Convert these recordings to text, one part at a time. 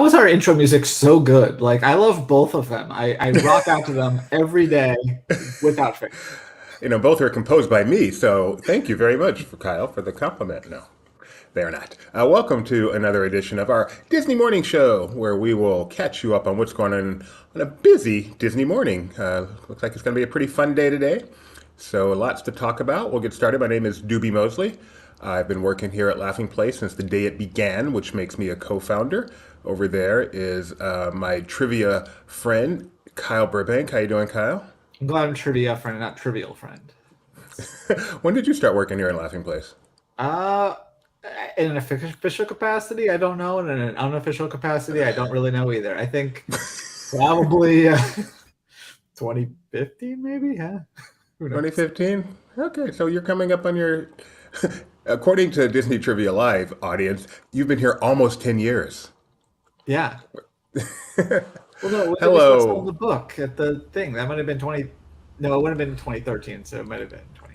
was our intro music so good? Like, I love both of them. I rock out to them every day without fail. Both are composed by me, so thank you very much, Kyle, for the compliment. No, they're not. Welcome to another edition of our Disney Morning Show, where we will catch you up on what's going on a busy Disney morning. Looks like it's going to be a pretty fun day today, so lots to talk about. We'll get started. My name is Doobie Mosley. I've been working here at Laughing Place since the day it began, which makes me a co-founder. Over there is my trivia friend, Kyle Burbank. How you doing, Kyle? I'm glad I'm trivia friend, not trivial friend. When did you start working here in Laughing Place? Uh, in an official capacity, I don't know. In an unofficial capacity, I don't really know either. I think probably 2015, maybe. Yeah. 2015? Okay, so you're coming up on your. According to Disney Trivia Live audience, you've been here almost 10 years. Yeah. Well, no, Hello. on the book at the thing. That might have been 20. No, it would have been 2013, so it might have been 20.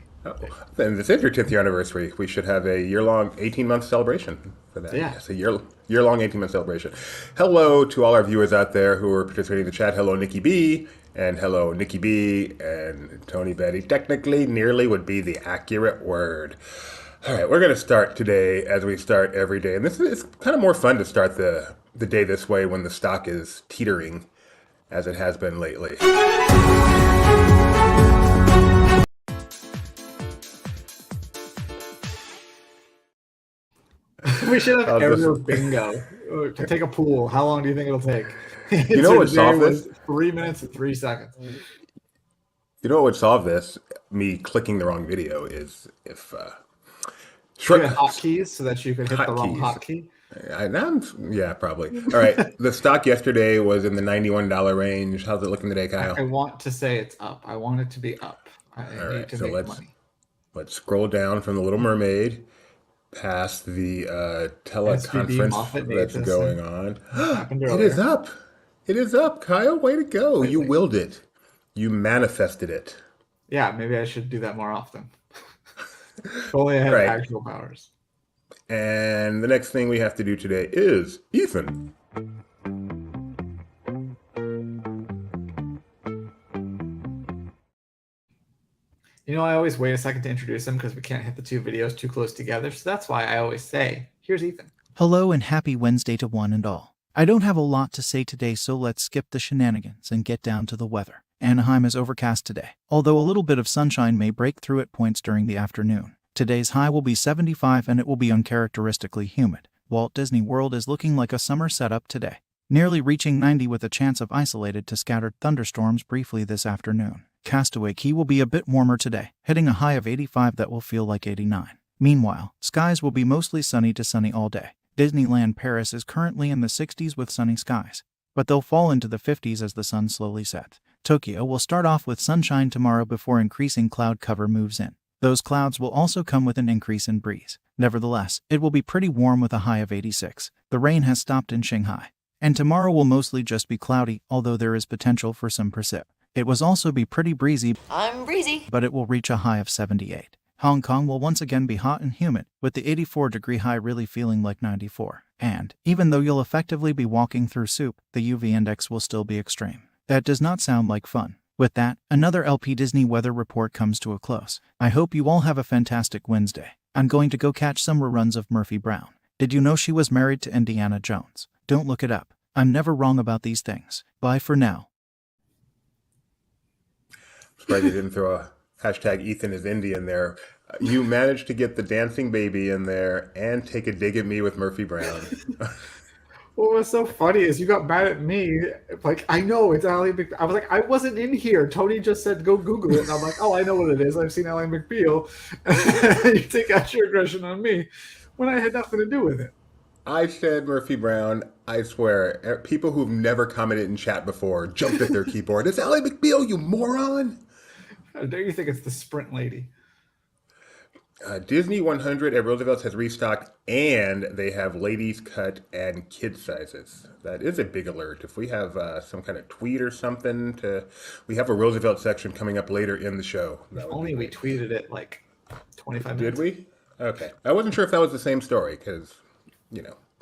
Then this is your 10th year anniversary. We should have a year-long 18-month celebration for that. Yeah. Yes, a year-long 18-month celebration. Hello to all our viewers out there who are participating in the chat. Hello, Nikki B. And hello, Nikki B. And Tony Betty. Technically, nearly would be the accurate word. All right, we're going to start today as we start every day. And this is kind of more fun to start the day this way when the stock is teetering as it has been lately. We should have aerial bingo to take a pool. How long do you think it'll take? You know what would solve this? 3 minutes and 3 seconds. You know what would solve this? Me clicking the wrong video is if hotkeys so that you can hit the wrong hotkey. Yeah, probably. All right. The stock yesterday was in the $91 range. How's it looking today, Kyle? I want to say it's up. I want it to be up. I need to make money. Let's scroll down from the Little Mermaid past the teleconference that's going on. It is up. It is up, Kyle. Way to go. You willed it. You manifested it. Yeah, maybe I should do that more often. If only I had actual powers. And the next thing we have to do today is Ethan. You know, I always wait a second to introduce him because we can't hit the two videos too close together. So that's why I always say, here's Ethan. Hello and happy Wednesday to one and all. I don't have a lot to say today, so let's skip the shenanigans and get down to the weather. Anaheim is overcast today, although a little bit of sunshine may break through at points during the afternoon. Today's high will be 75 and it will be uncharacteristically humid. Walt Disney World is looking like a summer setup today, nearly reaching 90 with a chance of isolated to scattered thunderstorms briefly this afternoon. Castaway Cay will be a bit warmer today, hitting a high of 85 that will feel like 89. Meanwhile, skies will be mostly sunny to sunny all day. Disneyland Paris is currently in the 60s with sunny skies, but they'll fall into the 50s as the sun slowly sets. Tokyo will start off with sunshine tomorrow before increasing cloud cover moves in. Those clouds will also come with an increase in breeze. Nevertheless, it will be pretty warm with a high of 86. The rain has stopped in Shanghai, and tomorrow will mostly just be cloudy, although there is potential for some precip. It will also be pretty breezy. I'm breezy. But it will reach a high of 78. Hong Kong will once again be hot and humid, with the 84-degree high really feeling like 94. And, even though you'll effectively be walking through soup, the UV index will still be extreme. That does not sound like fun. With that, another LP Disney weather report comes to a close. I hope you all have a fantastic Wednesday. I'm going to go catch some reruns of Murphy Brown. Did you know she was married to Indiana Jones? Don't look it up. I'm never wrong about these things. Bye for now. Surprised you didn't throw a hashtag Ethan is Indian there. You managed to get the dancing baby in there and take a dig at me with Murphy Brown. What was so funny is you got mad at me. Like, I know it's Ally McBeal. I was like, I wasn't in here. Tony just said, go Google it. And I'm like, oh, I know what it is. I've seen Ally McBeal. You take out your aggression on me when I had nothing to do with it. I said Murphy Brown. I swear, people who've never commented in chat before jumped at their keyboard. It's Ally McBeal, you moron. How dare you think it's the Sprint lady? Disney 100 at Roosevelt's has restocked, and they have ladies cut and kid sizes. That is a big alert. If we have some kind of tweet or something we have a Roosevelt section coming up later in the show. If only we tweeted it like 25 minutes. Did we? Okay. I wasn't sure if that was the same story because,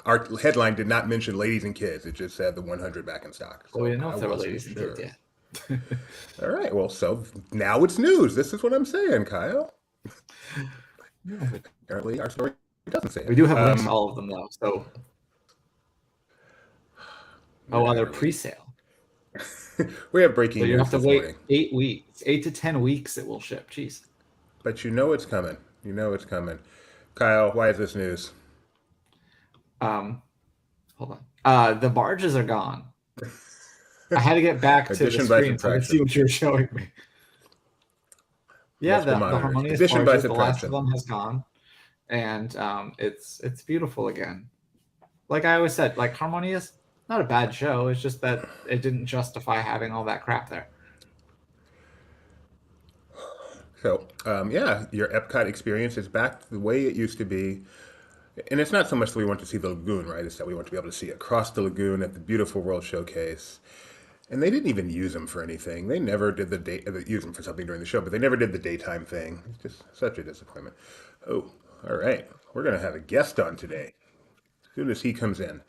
our headline did not mention ladies and kids. It just said the 100 back in stock. So Well, we didn't know I if there were wasn't ladies and sure. kids yet. All right. Well, so now it's news. This is what I'm saying, Kyle. No, but Apparently, our story doesn't say it. we do have links to all of them, though. So, they're pre-sale. We have breaking So you news have to this wait morning. 8 weeks, 8 to 10 weeks. It will ship. Jeez. But you know it's coming. You know it's coming. Kyle, why is this news? Hold on. The barges are gone. I had to get back to the Addition by screen so I could subtraction. see what you were showing me. Yeah, Multiple the monitors. harmonious Addition by barges, the last subtraction. of them has gone, and it's beautiful again. Like I always said, like Harmonious, not a bad show. It's just that it didn't justify having all that crap there. So, yeah, your Epcot experience is back the way it used to be. And it's not so much that we want to see the lagoon, right? It's that we want to be able to see across the lagoon at the beautiful World Showcase. And they didn't even use them for anything. They never did use them for something during the show, but they never did the daytime thing. It's just such a disappointment. Oh, all right. We're going to have a guest on today as soon as he comes in.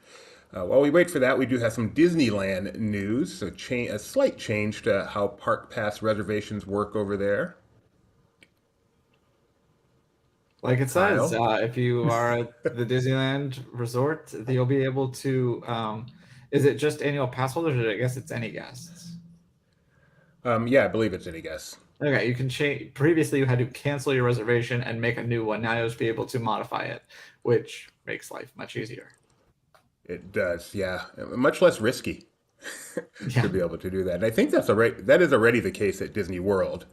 While we wait for that, we do have some Disneyland news. So a slight change to how Park Pass reservations work over there. Like it says, Kyle? if you are at the Disneyland Resort, you'll be able to. Is it just annual pass holders, or I guess it's any guests? Yeah, I believe it's any guess. Okay, you can change. Previously, you had to cancel your reservation and make a new one. Now you'll just be able to modify it, which makes life much easier. It does, yeah. Much less risky Yeah. to be able to do that. And I think that is already the case at Disney World.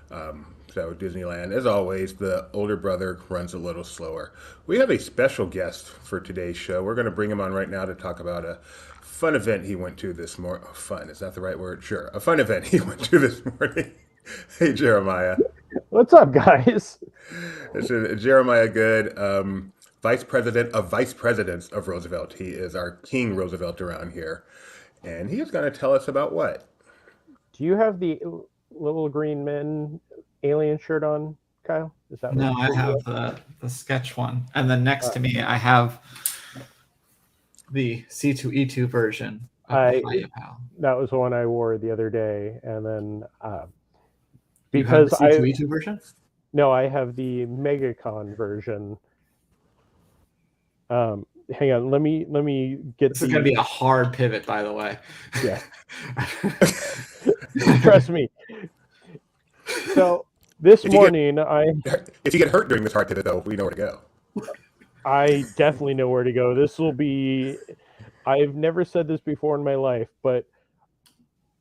So Disneyland, as always, the older brother runs a little slower. We have a special guest for today's show. We're going to bring him on right now to talk about a fun event he went to this morning. Oh, fun, is that the right word? Sure. A fun event he went to this morning. Hey, Jeremiah. What's up, guys? This is Jeremiah Good, Vice President of Vice Presidents of Roosevelt. He is our King Roosevelt around here. And he is going to tell us about what? Do you have the little green men alien shirt on, Kyle? Is that No, what I have the sketch one, and then next to me I have the C2E2 version of the Fire Pal. That was the one I wore the other day, and then because you have the C2E2 version? No, I have the MegaCon version. Hang on, let me get. This is going to be a hard pivot, by the way. Yeah. Trust me. So this morning, if you get hurt during this hard pivot, though, we know where to go. I definitely know where to go. This will be. I've never said this before in my life, but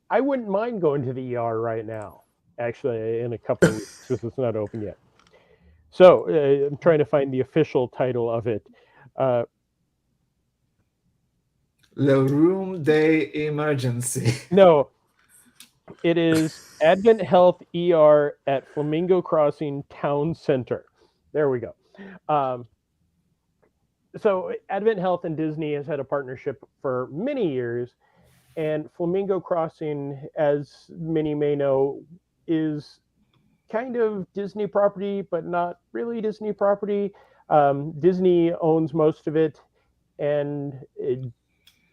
I wouldn't mind going to the ER right now. Actually, in a couple of weeks, because it's not open yet. So I'm trying to find the official title of it. Le Room de Emergency. No, it is Advent Health ER at Flamingo Crossing Town Center. There we go. So Advent Health and Disney has had a partnership for many years, and Flamingo Crossing, as many may know, is kind of Disney property, but not really Disney property. Disney owns most of it, and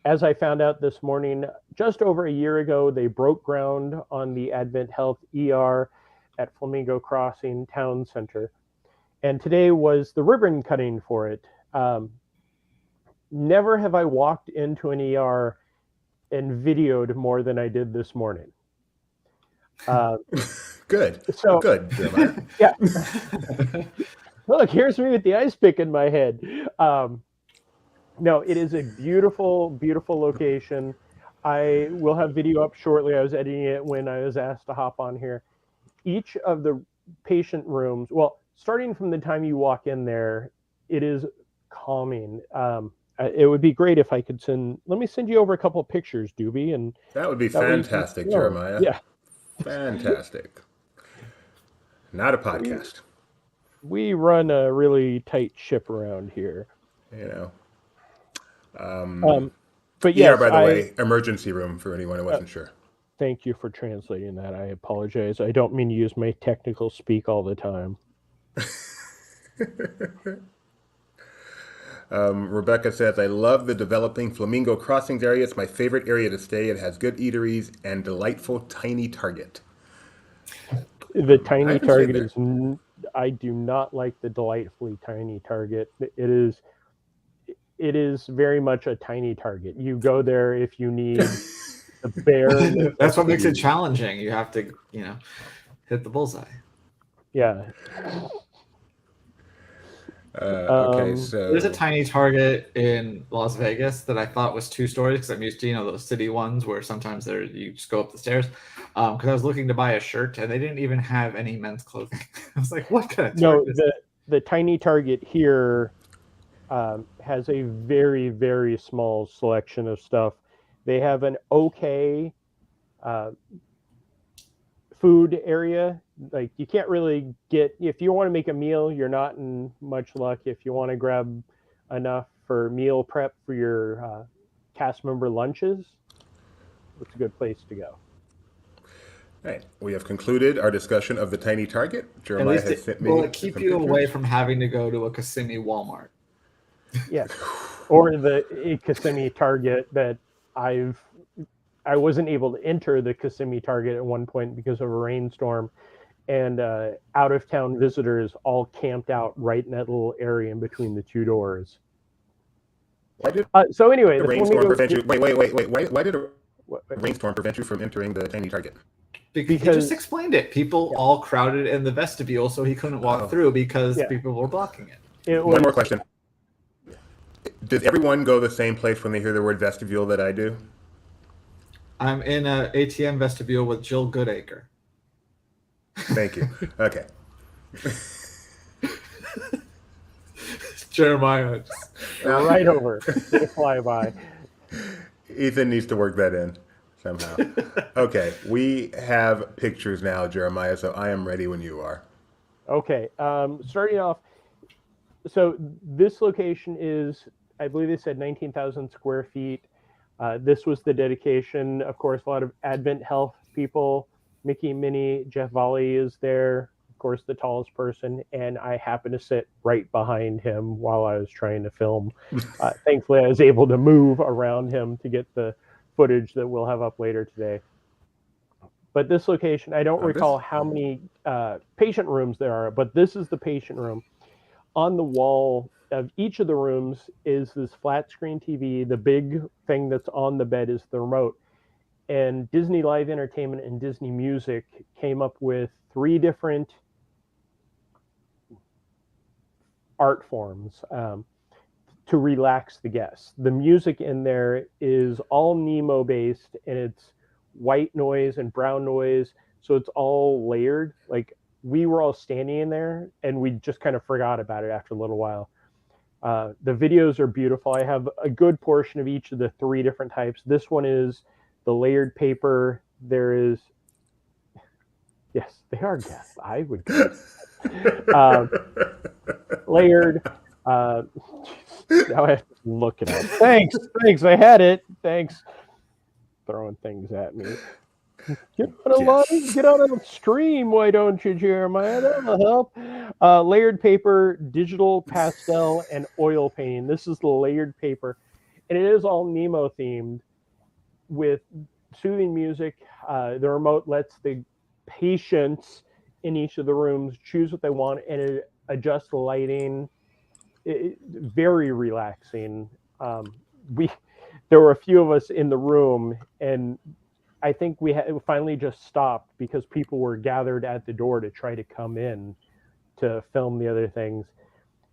as I found out this morning, just over a year ago, they broke ground on the Advent Health ER at Flamingo Crossing Town Center. And today was the ribbon cutting for it. Never have I walked into an ER and videoed more than I did this morning. Good. So good, Jeremiah. Yeah. Look, here's me with the ice pick in my head. No, it is a beautiful, beautiful location. I will have video up shortly. I was editing it when I was asked to hop on here. Each of the patient rooms, well, starting from the time you walk in there, it is calming. It would be great if I could let me send you over a couple of pictures, Doobie. And that would be fantastic, Jeremiah. Yeah. Fantastic. Not a podcast. We run a really tight ship around here. You know. But yes, by the way, emergency room for anyone who wasn't sure. Thank you for translating that. I apologize. I don't mean to use my technical speak all the time. Rebecca says, I love the developing Flamingo Crossings area. It's my favorite area to stay. It has good eateries and delightful tiny Target. The I tiny haven't stayed Target there. is. I do not like the delightfully tiny Target. It is very much a tiny Target. You go there if you need the bare That's what makes it necessities. challenging. You have to, hit the bullseye. Yeah. Okay, There's a so tiny Target in Las Vegas that I thought was 2 stories because I'm used to, those city ones where sometimes you just go up the stairs. Because I was looking to buy a shirt and they didn't even have any men's clothing. I was like, what kind of No, Target is the tiny Target here has a very, very small selection of stuff. They have an okay uh, food area. Like you can't really get, if you want to make a meal, you're not in much luck. If you want to grab enough for meal prep for your cast member lunches, it's a good place to go. all right, we have concluded our discussion of the tiny Target. At Jeremiah least has sent will me it keep some you away pictures. from having to go to a Kissimmee Walmart? Yeah, or the Kissimmee Target that I wasn't able to enter the Kissimmee Target at one point because of a rainstorm, and out of town visitors all camped out right in that little area in between the two doors. Why did So anyway, a the rainstorm flamingo. prevent you? Wait. Why did a rainstorm prevent you from entering the tiny Target? He just Because explained it. People yeah, all crowded in the vestibule, so he couldn't walk through because yeah, people were blocking it. it One more was question. Does everyone go the same place when they hear the word vestibule that I do? I'm in a ATM vestibule with Jill Goodacre. Thank you. Okay. Jeremiah. right over. Did a flyby. Ethan needs to work that in somehow. Okay, we have pictures now, Jeremiah, so I am ready when you are. Okay, starting off. So this location is, I believe they said 19,000 square feet. This was the dedication. Of course, a lot of Advent Health people. Mickey, Minnie, Jeff Volley is there. Of course, the tallest person, and I happened to sit right behind him while I was trying to film. Thankfully, I was able to move around him to get the footage that we'll have up later today. But this location, I don't recall This how many patient rooms there are, but this is the patient room. On the wall of each of the rooms is this flat screen TV. The big thing that's on the bed is the remote. And Disney Live Entertainment and Disney Music came up with 3 different art forms to relax the guests. The music in there is all Nemo based, and it's white noise and brown noise, so it's all layered. Like we were all standing in there, and we just kind of forgot about it after a little while. The videos are beautiful. I have a good portion of each of the 3 different types. This one is the layered paper. There is, yes, they are guests. I would go. Layered. Uh, now I have to look it up. Thanks. I had it. Thanks. Throwing things at me. Get on a stream, why don't you, Jeremiah? That'll help. Layered paper, digital, pastel, and oil painting. This is the layered paper, and it is all Nemo themed with soothing music. The remote lets the patients in each of the rooms choose what they want, and it adjusts the lighting. Very relaxing. We There were a few of us in the room, and I think we finally just stopped because people were gathered at the door to try to come in to film the other things.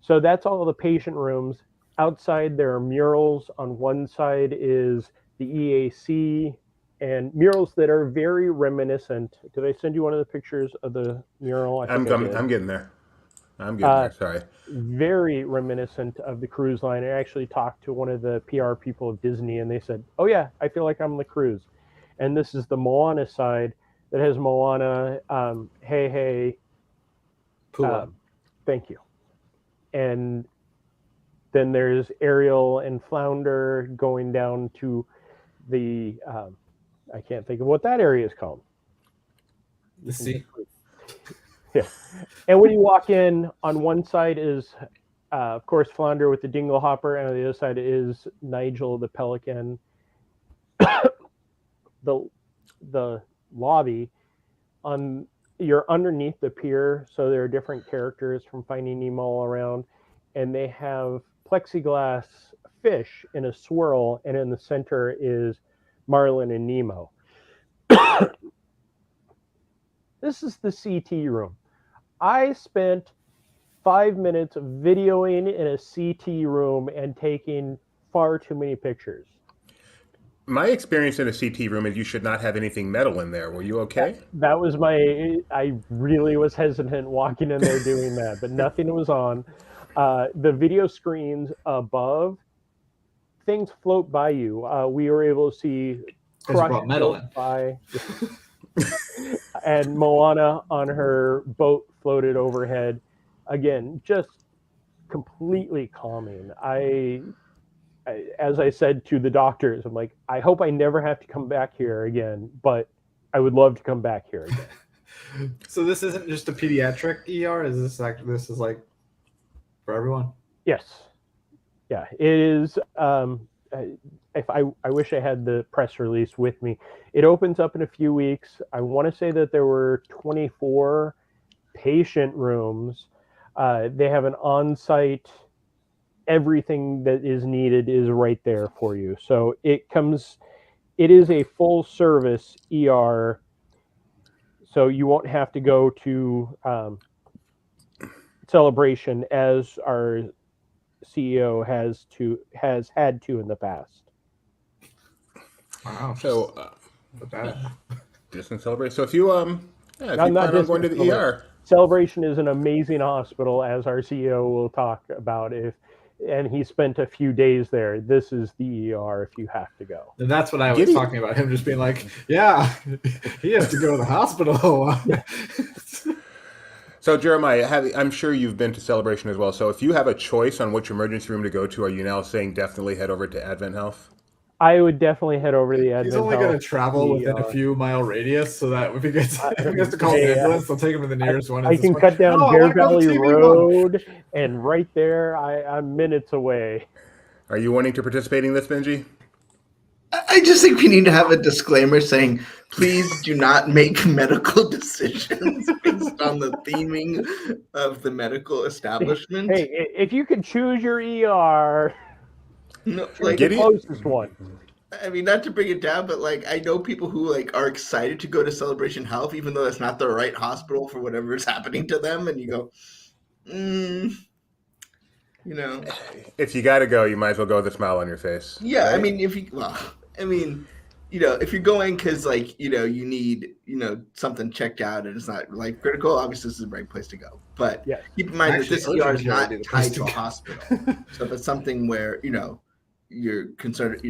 So that's all the patient rooms. Outside, there are murals. On one side is the EAC, and murals that are very reminiscent. Did I send you one of the pictures of the mural? I think I did. I'm getting there. I'm getting there. Sorry. Very reminiscent of the cruise line. I actually talked to one of the PR people of Disney, and they said, "Oh yeah, I feel like I'm on the cruise." And this is the Moana side that has Moana, Hey Hey, Pua. thank you, and then there's Ariel and Flounder going down to the I can't think of what that area is called. The sea. Yeah. And when you walk in, on one side is Of course, Flounder with the dingle hopper, and on the other side is Nigel the pelican. the the lobby on you're underneath the pier, so there are different characters from Finding Nemo all around, and they have plexiglass fish in a swirl, and in the center is Marlin and Nemo. This is the CT room. I spent 5 minutes videoing in a CT room and taking far too many pictures. My experience in a CT room is you should not have anything metal in there. Were you okay? That was I really was hesitant walking in there doing that, but nothing was on. The video screens above, things float by you. We were able to see Crush float by. And Moana on her boat floated overhead. Again, just completely calming. As I said to the doctors, I'm like, I hope I never have to come back here again, but I would love to come back here again. So this isn't just a pediatric ER? Is this like for everyone? Yes. Yeah, it is. If I wish I had the press release with me. It opens up in a few weeks. I want to say that there were 24 patient rooms. They have an on-site, everything that is needed is right there for you. So it is a full service ER. So you won't have to go to Celebration as our CEO has had to in the past. Wow. So, bad. Distant Celebration. So if you if you Not plan on going to the ER, Celebration is an amazing hospital, as our CEO will talk about. And he spent a few days there. This is the ER if you have to go. And that's what I was talking about. Him just being like, yeah, he has to go to the hospital. So Jeremiah, I'm sure you've been to Celebration as well. So if you have a choice on which emergency room to go to, are you now saying definitely head over to Advent Health? I would definitely head over to the Advent He's only Health going to travel within a few mile radius, so that if he gets to call the ambulance, they'll take him to the nearest one. I can cut down Bear Valley Road, and right there, I'm minutes away. Are you wanting to participate in this, Benji? I just think we need to have a disclaimer saying, please do not make medical decisions based on the theming of the medical establishment. Hey, if you could choose your ER, like the closest one. I mean, not to bring it down, but like I know people who like are excited to go to Celebration Health, even though that's not the right hospital for whatever is happening to them, and you go, you know, if you got to go, you might as well go with a smile on your face. Yeah, right? I mean, you know, if you're going because like you need something checked out and it's not life critical, obviously this is the right place to go. But keep in mind that this ER is not tied to a hospital. So if it's something where you're concerned,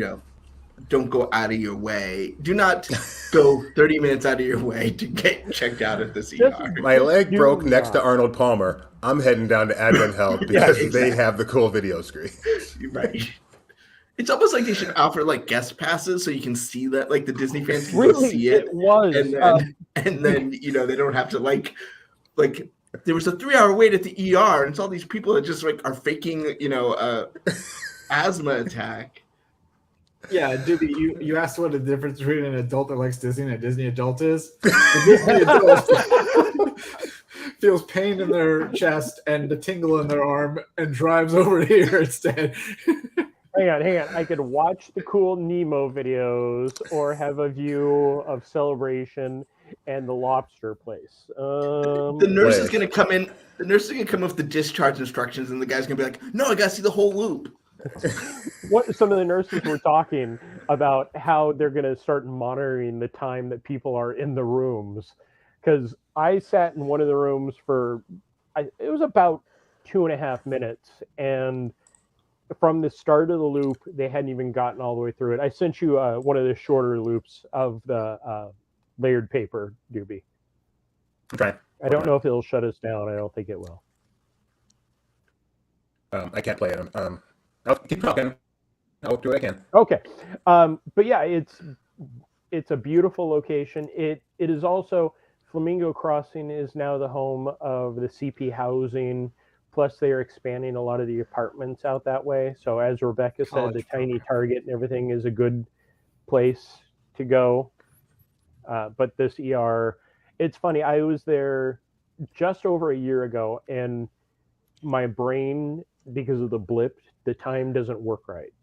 don't go out of your way. Do not go 30 minutes out of your way to get checked out at this ER. My leg broke next to Arnold Palmer. I'm heading down to Advent Health because they have the cool video screen. Right. It's almost like they should offer like guest passes so you can see that, like the Disney fans can really, see it. It was, and then they don't have to like there was a 3-hour wait at the ER, and it's all these people that just like are faking asthma attack. Yeah, Doobie, you asked what the difference between an adult that likes Disney and a Disney adult is. The Disney adult feels pain in their chest and a tingle in their arm and drives over here instead. Hang on. I could watch the cool Nemo videos or have a view of Celebration and the Lobster Place. The nurse is going to come in. The nurse is going to come with the discharge instructions, and the guy's going to be like, "No, I got to see the whole loop." What some of the nurses were talking about how they're going to start monitoring the time that people are in the rooms, because I sat in one of the rooms for it was about 2.5 minutes, and from the start of the loop they hadn't even gotten all the way through it. I sent you one of the shorter loops of the layered paper, Doobie. Okay. I don't know if it'll shut us down. I don't think it will. I can't play it. I'll keep talking. I'll do what I can. Okay. But yeah, it's a beautiful location. It is also, Flamingo Crossing is now the home of the CP Housing Plus, they are expanding a lot of the apartments out that way. So, as Rebecca said, the tiny Target and everything is a good place to go. But this ER, it's funny. I was there just over a year ago, and my brain, because of the blip, the time doesn't work right.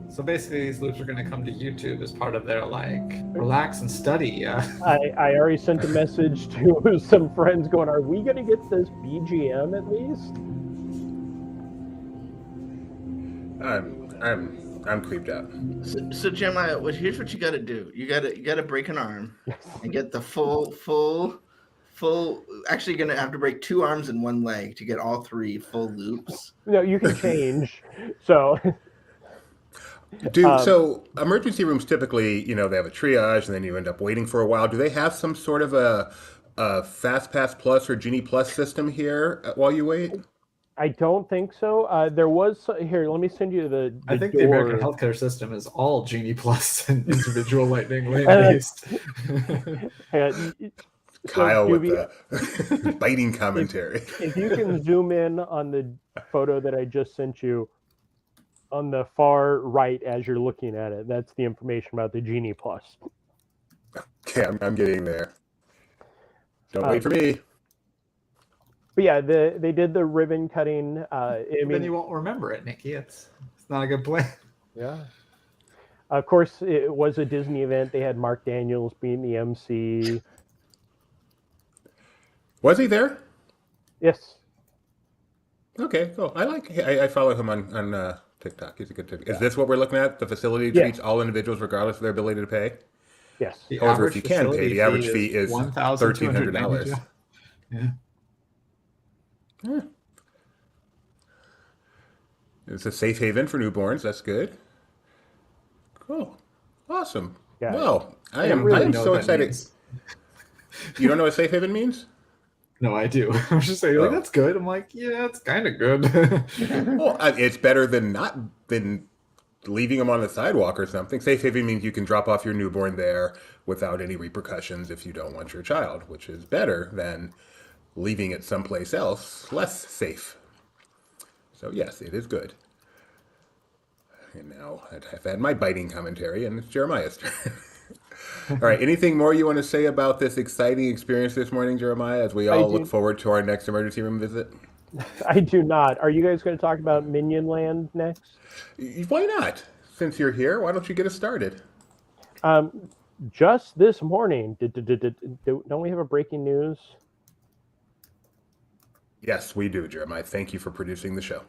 So basically, these loops are going to come to YouTube as part of their relax and study. Yeah. I already sent a message to some friends going, "Are we going to get this BGM at least?" I'm creeped out. So Jeremiah, here's what you got to do. You got to break an arm and get the full. Actually, going to have to break 2 arms and 1 leg to get all 3 full loops. No, you can change. So. So emergency rooms typically, they have a triage, and then you end up waiting for a while. Do they have some sort of a Fast Pass Plus or Genie Plus system here while you wait? I don't think so. There was here. Let me send you the I think door. the American healthcare system is all Genie Plus and individual lightning lane based. Kyle with the biting commentary. If you can zoom in on the photo that I just sent you, on the far right as you're looking at it, that's the information about the Genie Plus. Okay, I'm getting there. Don't wait for me. But yeah, they did the ribbon cutting. Then you won't remember it, Nikki. It's not a good plan. Yeah. Of course, it was a Disney event. They had Mark Daniels being the MC. Was he there? Yes. Okay, cool. I follow him on TikTok. He's a good tip. Is this what we're looking at? The facility treats all individuals regardless of their ability to pay? Yes. However, if you can pay, the average fee is $1,300. Yeah. It's a safe haven for newborns. That's good. Cool. Awesome. Yeah. Well, I am so excited. Means. You don't know what safe haven means? No, I do. I was just saying, that's good. I'm like, yeah, it's kind of good. Well, it's better than leaving them on the sidewalk or something. Safe haven means you can drop off your newborn there without any repercussions if you don't want your child, which is better than leaving it someplace else less safe. So yes, it is good. And now I've had my biting commentary, and it's Jeremiah's turn. All right. Anything more you want to say about this exciting experience this morning, Jeremiah, as we all look forward to our next emergency room visit? I do not. Are you guys going to talk about Minion Land next? Why not? Since you're here, why don't you get us started? Just this morning, don't we have a breaking news? Yes, we do, Jeremiah. Thank you for producing the show.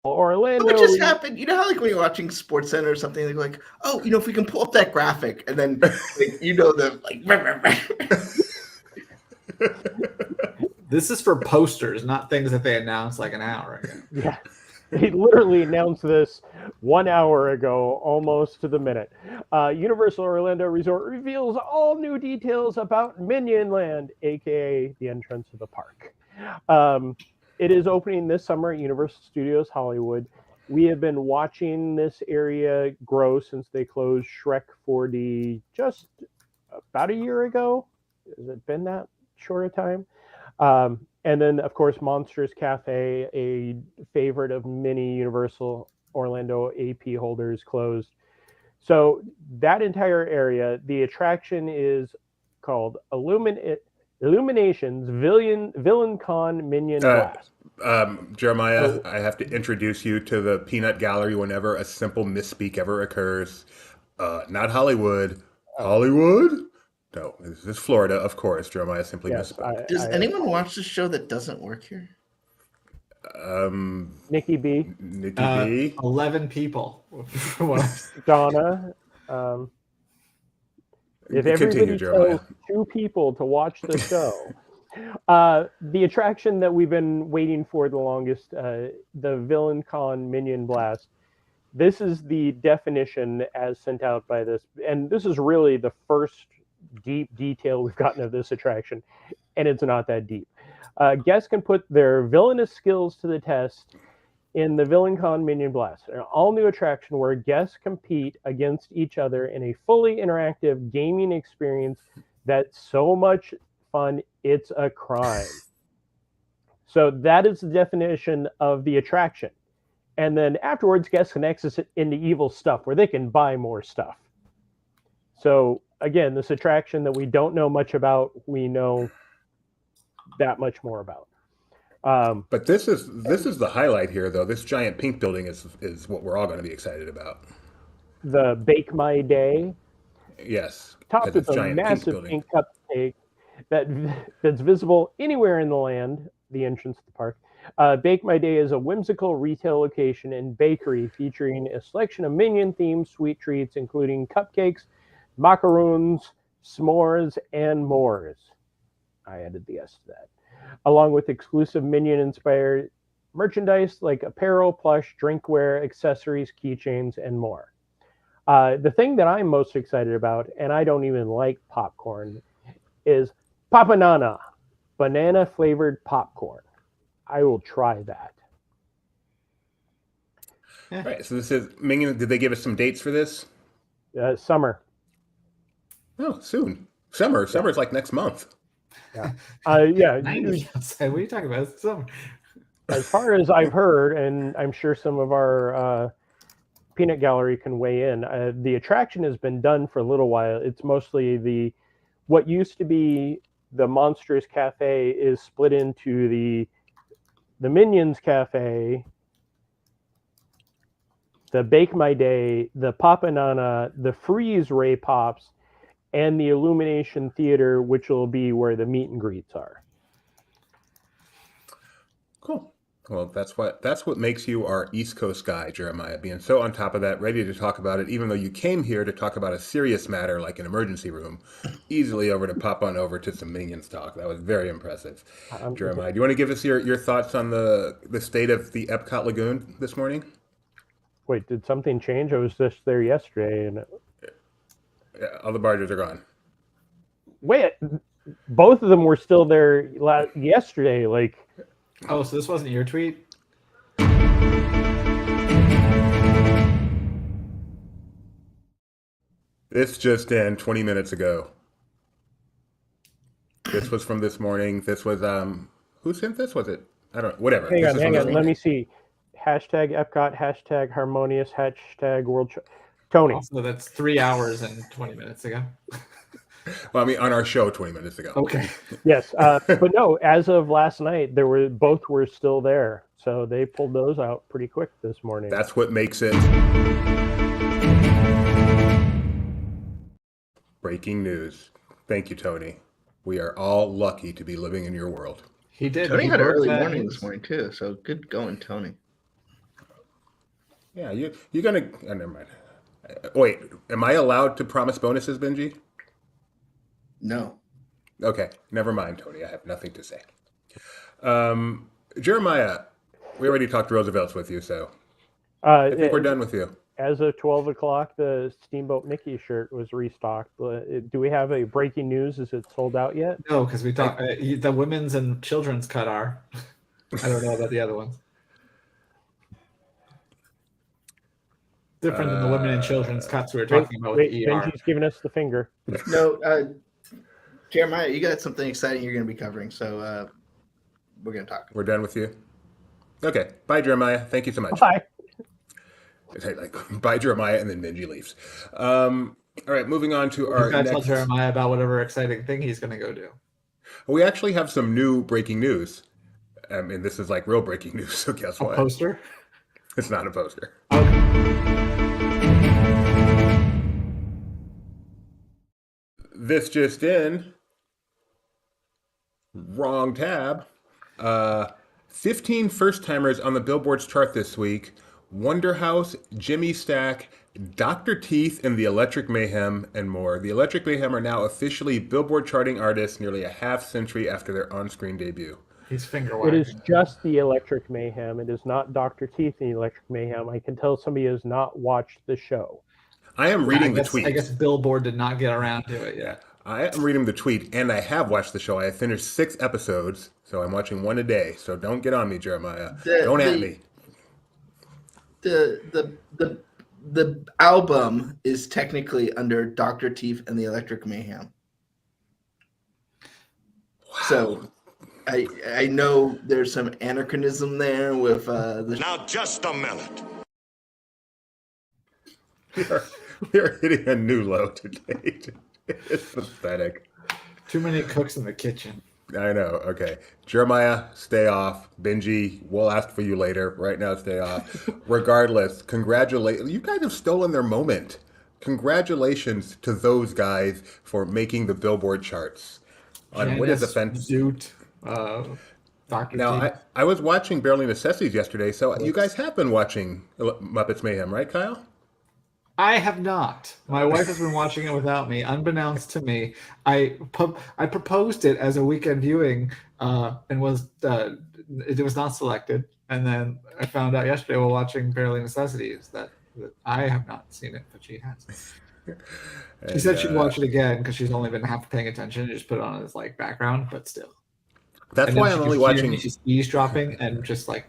Orlando. What just happened? You know how when you're watching Sports Center or something, they're like, "Oh, if we can pull up that graphic," and then This is for posters, not things that they announced like an hour ago. Yeah, they literally announced this 1 hour ago, almost to the minute. Universal Orlando Resort reveals all new details about Minion Land, aka the entrance of the park. It is opening this summer at Universal Studios Hollywood. We have been watching this area grow since they closed Shrek 4D just about a year ago. Has it been that short a time? And then, of course, Monsters Cafe, a favorite of many Universal Orlando AP holders, closed. So that entire area, the attraction is called Illuminations Villain Con Minion Blast. Jeremiah, I have to introduce you to the Peanut Gallery whenever a simple misspeak ever occurs. Not Hollywood. Hollywood? No, this is Florida, of course. Jeremiah simply misspoke. Does anyone watch the show that doesn't work here? Nikki B. 11 people. Donna. If everybody chose 2 people to watch the show, the attraction that we've been waiting for the longest, the Villain Con Minion Blast. This is the definition as sent out by this, and this is really the first deep detail we've gotten of this attraction, and it's not that deep. Guests can put their villainous skills to the test in the VillainCon Minion Blast, an all-new attraction where guests compete against each other in a fully interactive gaming experience that's so much fun, it's a crime. So that is the definition of the attraction. And then afterwards, guests can access it into evil stuff where they can buy more stuff. So again, this attraction that we don't know much about, we know that much more about. But this is the highlight here, though. This giant pink building is what we're all going to be excited about. The Bake My Day. Yes. Topped with a massive pink cupcake that's visible anywhere in the land, the entrance to the park. Bake My Day is a whimsical retail location and bakery featuring a selection of Minion-themed sweet treats, including cupcakes, macaroons, s'mores, and mores. I added the S to that. Along with exclusive Minion-inspired merchandise like apparel, plush, drinkware, accessories, keychains, and more. The thing that I'm most excited about, and I don't even like popcorn, is Papanana, banana-flavored popcorn. I will try that. All right, so this is Minion. Did they give us some dates for this? Summer. Oh, soon. Summer. Summer's like next month. Yeah. What are you talking about? It's summer. As far as I've heard, and I'm sure some of our peanut gallery can weigh in, the attraction has been done for a little while. It's mostly what used to be the Monsters Cafe is split into the Minions Cafe, the Bake My Day, the Papanana, the Freeze Ray Pops, and the Illumination Theater, which will be where the meet and greets are. Cool. Well, that's what makes you our East Coast guy, Jeremiah, being so on top of that, ready to talk about it, even though you came here to talk about a serious matter like an emergency room, easily over to pop on over to some Minions talk. That was very impressive. Jeremiah, do you want to give us your thoughts on the state of the Epcot Lagoon this morning? Wait, did something change? I was just there yesterday, and yeah, all the barges are gone. Wait, both of them were still there yesterday. Like, oh, so this wasn't your tweet? This just in 20 minutes ago. This was from this morning. This was who sent this? Was it? I don't know. Whatever. Hang on. Let me see. Hashtag Epcot, hashtag harmonious, hashtag world. Tony. Also, that's 3 hours and 20 minutes ago. Well, I mean, on our show 20 minutes ago. Okay. Yes, but no, as of last night, both were still there. So they pulled those out pretty quick this morning. That's what makes it. Breaking news. Thank you, Tony. We are all lucky to be living in your world. He did. Tony had an early morning this morning, too. So good going, Tony. Yeah, you're going to... Oh, never mind. Wait, am I allowed to promise bonuses, Benji? No. Okay, never mind, Tony. I have nothing to say. Jeremiah, we already talked Roosevelt's with you, so I think we're done with you. As of 12 o'clock, the Steamboat Mickey shirt was restocked. Do we have a breaking news? Is it sold out yet? No, because we talked the women's and children's cut are. I don't know about the other ones. Different than the women and children's cuts we were talking about with the ER. Benji's giving us the finger. No, Jeremiah, you got something exciting you're going to be covering, so we're going to talk. We're done with you? Okay. Bye, Jeremiah. Thank you so much. Bye. Bye, Jeremiah, and then Benji leaves. All right, moving on to our next... tell Jeremiah about whatever exciting thing he's going to go do. We actually have some new breaking news. And this is like real breaking news, so guess what? A poster? It's not a poster. Okay. This just in. Wrong tab. 15 first-timers on the Billboard's chart this week. Wonder House, Jimmy Stack, Dr. Teeth, and the Electric Mayhem, and more. The Electric Mayhem are now officially Billboard charting artists nearly a half-century after their on-screen debut. He's finger wagging. It is just the Electric Mayhem. It is not Dr. Teeth and the Electric Mayhem. I can tell somebody has not watched the show. I am reading the tweet. I guess Billboard did not get around to it yet. I am reading the tweet, and I have watched the show. I have finished 6 episodes, so I'm watching one a day. So don't get on me, Jeremiah. Don't at me. The album is technically under Dr. Teeth and the Electric Mayhem. Wow. So I know there's some anachronism there with the. Now just a minute. We're hitting a new low today. It's pathetic. Too many cooks in the kitchen. I know. Okay. Jeremiah, stay off. Benji, we'll ask for you later. Right now, stay off. Regardless, congratulations. You guys have stolen their moment. Congratulations to those guys for making the Billboard charts. On what is offensive. Zoot, Dr. Now, I was watching Barely Necessities yesterday, so you guys have been watching Muppets Mayhem, right, Kyle? I have not. My wife has been watching it without me, unbeknownst to me. I proposed it as a weekend viewing, and it was not selected. And then I found out yesterday while watching Barely Necessities that I have not seen it, but she has. She said she'd watch it again because she's only been half paying attention and just put it on as like background, but still. That's why I'm only watching. She's eavesdropping and just like.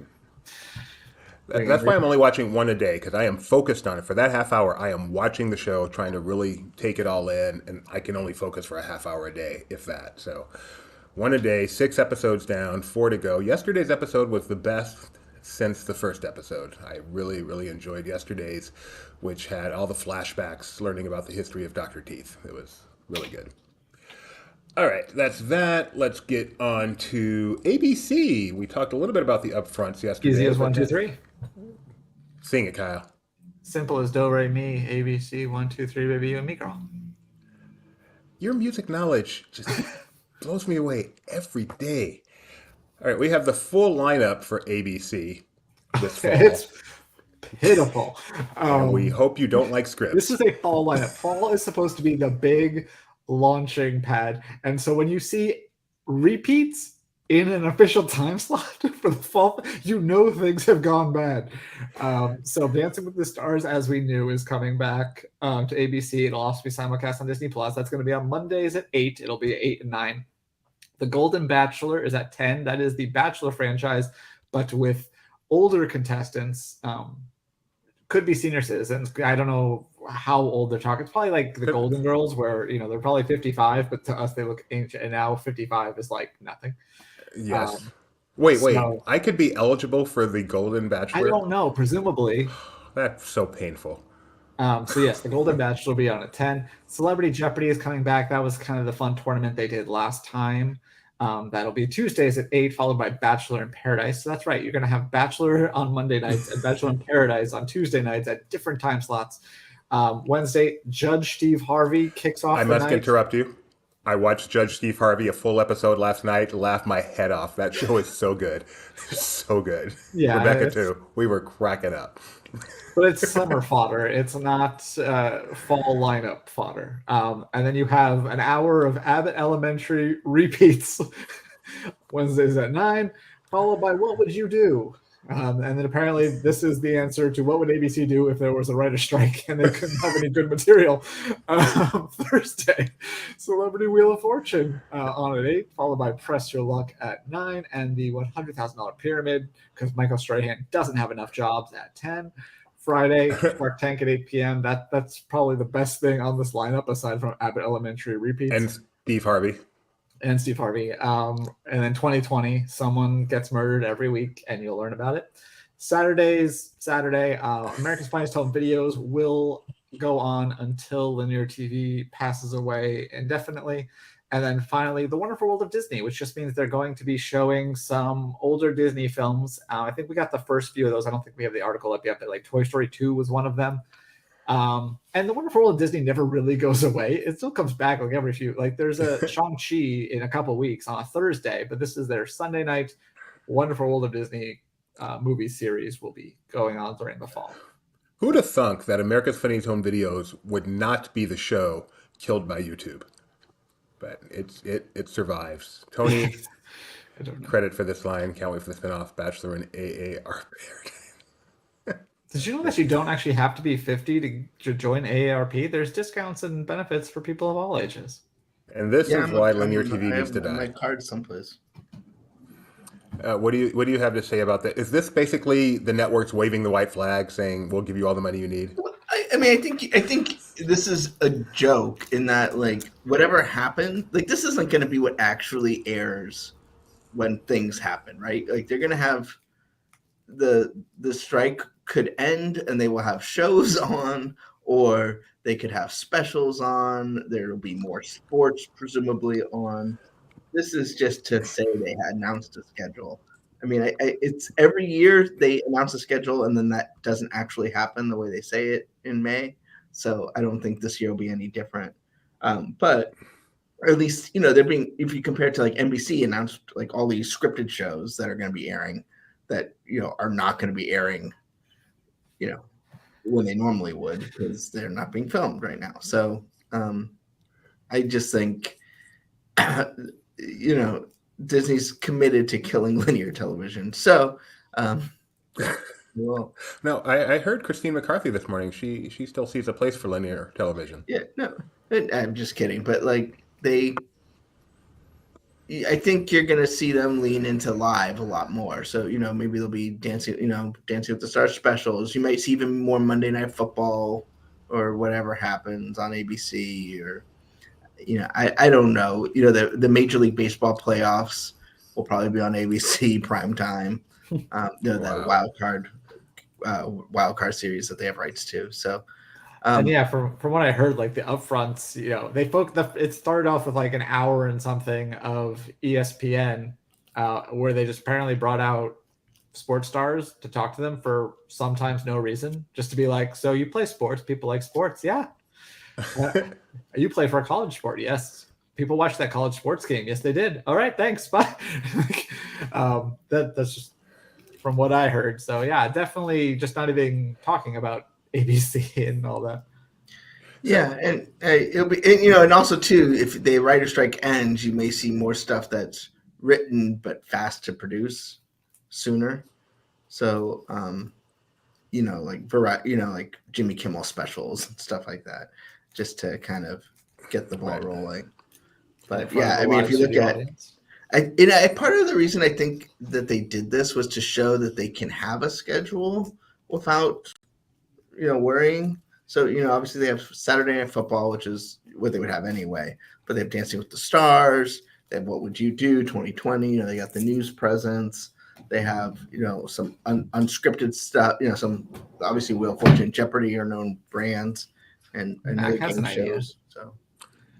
That's why I'm only watching one a day, because I am focused on it. For that half hour, I am watching the show, trying to really take it all in, and I can only focus for a half hour a day, if that. So one a day, 6 episodes down, 4 to go. Yesterday's episode was the best since the first episode. I really, really enjoyed yesterday's, which had all the flashbacks, learning about the history of Dr. Teeth. It was really good. All right, that's that. Let's get on to ABC. We talked a little bit about the upfronts yesterday. Easy as 1, 2, 3. Sing it, Kyle. Simple as do, re, mi, ABC, 1, 2, 3, baby, you and me, girl. Your music knowledge just blows me away every day. All right, we have the full lineup for ABC this fall. It's pitiful. We hope you don't like scripts. This is a fall lineup. Fall is supposed to be the big launching pad. And so when you see repeats in an official time slot for the fall, you know things have gone bad. So Dancing with the Stars, as we knew, is coming back to ABC. It'll also be simulcast on Disney Plus. That's going to be on Mondays at 8. It'll be 8 and 9. The Golden Bachelor is at 10. That is the Bachelor franchise, but with older contestants. Could be senior citizens. I don't know how old they're talking. It's probably like the Golden Girls, where they're probably 55, but to us they look ancient. And now 55 is like nothing. Yes. Wait. So, I could be eligible for the Golden Bachelor? I don't know. Presumably. That's so painful. So yes, the Golden Bachelor will be on at 10. Celebrity Jeopardy is coming back. That was kind of the fun tournament they did last time. That'll be Tuesdays at 8, followed by Bachelor in Paradise. So that's right. You're going to have Bachelor on Monday nights and Bachelor in Paradise on Tuesday nights at different time slots. Wednesday, Judge Steve Harvey kicks off. I must interrupt you. I watched Judge Steve Harvey, a full episode last night, laughed my head off. That show is so good. So good. Yeah, Rebecca, too. We were cracking up. But it's summer fodder. It's not fall lineup fodder. And then you have an hour of Abbott Elementary repeats Wednesdays at 9, followed by What Would You Do? And then apparently this is the answer to what would ABC do if there was a writer's strike and they couldn't have any good material. Thursday, Celebrity Wheel of Fortune on at 8, followed by Press Your Luck at 9, and the $100,000 Pyramid, because Michael Strahan doesn't have enough jobs, at 10. Friday, Shark Tank at 8 p.m. That's probably the best thing on this lineup aside from Abbott Elementary repeats. And Steve Harvey. And then 2020, someone gets murdered every week, and you'll learn about it. Saturday, America's Funniest Home Videos will go on until linear TV passes away indefinitely. And then finally, The Wonderful World of Disney, which just means they're going to be showing some older Disney films. I think we got the first few of those. I don't think we have the article up yet, but like Toy Story 2 was one of them. And The Wonderful World of Disney never really goes away. It still comes back like every few. Like there's a Shang-Chi in a couple weeks on a Thursday, but this is their Sunday night. Wonderful World of Disney movie series will be going on during the fall. Who'd have thunk that America's Funniest Home Videos would not be the show killed by YouTube? But it survives. Tony, credit for this line. Can't wait for the spinoff. Bachelor in AARP. Did you know that you don't actually have to be 50 to join AARP? There's discounts and benefits for people of all ages. And this is why linear TV I needs have to my die. card someplace. What do you have to say about that? Is this basically the networks waving the white flag, saying we'll give you all the money you need? I mean, I think this is a joke in that, like, whatever happened, like, this isn't going to be what actually airs when things happen, right? Like, they're going to have the strike could end and they will have shows on, or they could have specials on. There will be more sports presumably on. This is just to say they had announced a schedule. I mean, it's every year they announce a schedule and then that doesn't actually happen the way they say it in May. So I don't think this year will be any different. But or at least, they're being, if you compare it to like NBC announced like all these scripted shows that are going to be airing that, are not going to be airing, when they normally would because they're not being filmed right now. So I just think, Disney's committed to killing linear television. So, well, no, I heard Christine McCarthy this morning. She still sees a place for linear television. Yeah, no, I'm just kidding. But like I think you're gonna see them lean into live a lot more. So maybe they'll be dancing with the Stars specials. You might see even more Monday Night Football or whatever happens on ABC or. I don't know. The Major League Baseball playoffs will probably be on ABC prime time. That wild card series that they have rights to. So, and yeah, from what I heard, like the upfronts, it started off with like an hour and something of ESPN, where they just apparently brought out sports stars to talk to them for sometimes no reason, just to be like, so you play sports, people like sports, yeah. You play for a college sport, yes. People watch that college sports game, yes, they did. All right, thanks, bye. That's just from what I heard. So yeah, definitely just not even talking about ABC and all that. Yeah, and it'll be, and also too, if the writer strike ends, you may see more stuff that's written but fast to produce sooner. So, like Jimmy Kimmel specials and stuff like that, just to kind of get the ball rolling. But yeah, I mean, if you look at, part of the reason I think that they did this was to show that they can have a schedule without, worrying. So, obviously they have Saturday Night Football, which is what they would have anyway, but they have Dancing with the Stars. They have What Would You Do 2020. They got the news presence. They have, some unscripted stuff, some obviously Wheel of Fortune, Jeopardy are known brands and other game shows. So.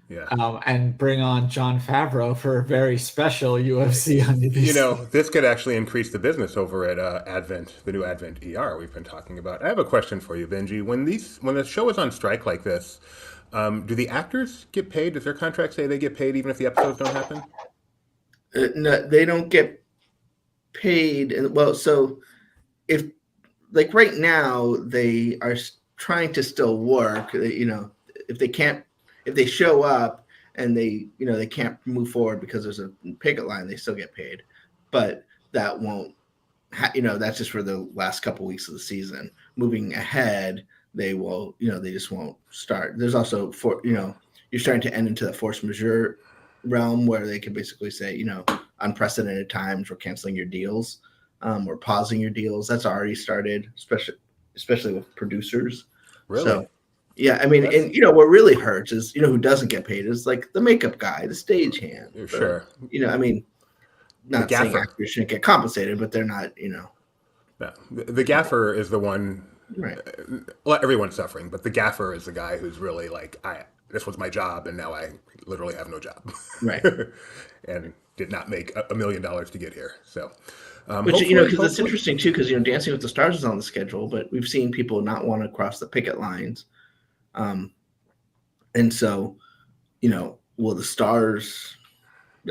Yeah. And bring on Jon Favreau for a very special UFC on BBC. This could actually increase the business over at Advent, the new Advent ER we've been talking about. I have a question for you, Benji. When the show is on strike like this, do the actors get paid? Does their contract say they get paid even if the episodes don't happen? No, they don't get paid. Well, so if like right now they are trying to still work, if they show up and they can't move forward because there's a picket line, they still get paid, but that won't, that's just for the last couple weeks of the season. Moving ahead, they will, they just won't start. There's also you're starting to end into the force majeure realm where they can basically say, unprecedented times, we're canceling your deals, or pausing your deals. That's already started, especially with producers. Really? So, yeah, I mean, and what really hurts is who doesn't get paid is like the makeup guy, the stagehand. Sure. I mean, not saying actors shouldn't get compensated, but they're not. No. The gaffer is the one. Right. Everyone's suffering, but the gaffer is the guy who's really like, this was my job, and now I literally have no job. Right. And did not make $1 million to get here. So. Which because it's interesting too, because Dancing with the Stars is on the schedule, but we've seen people not want to cross the picket lines. And so, will the Stars,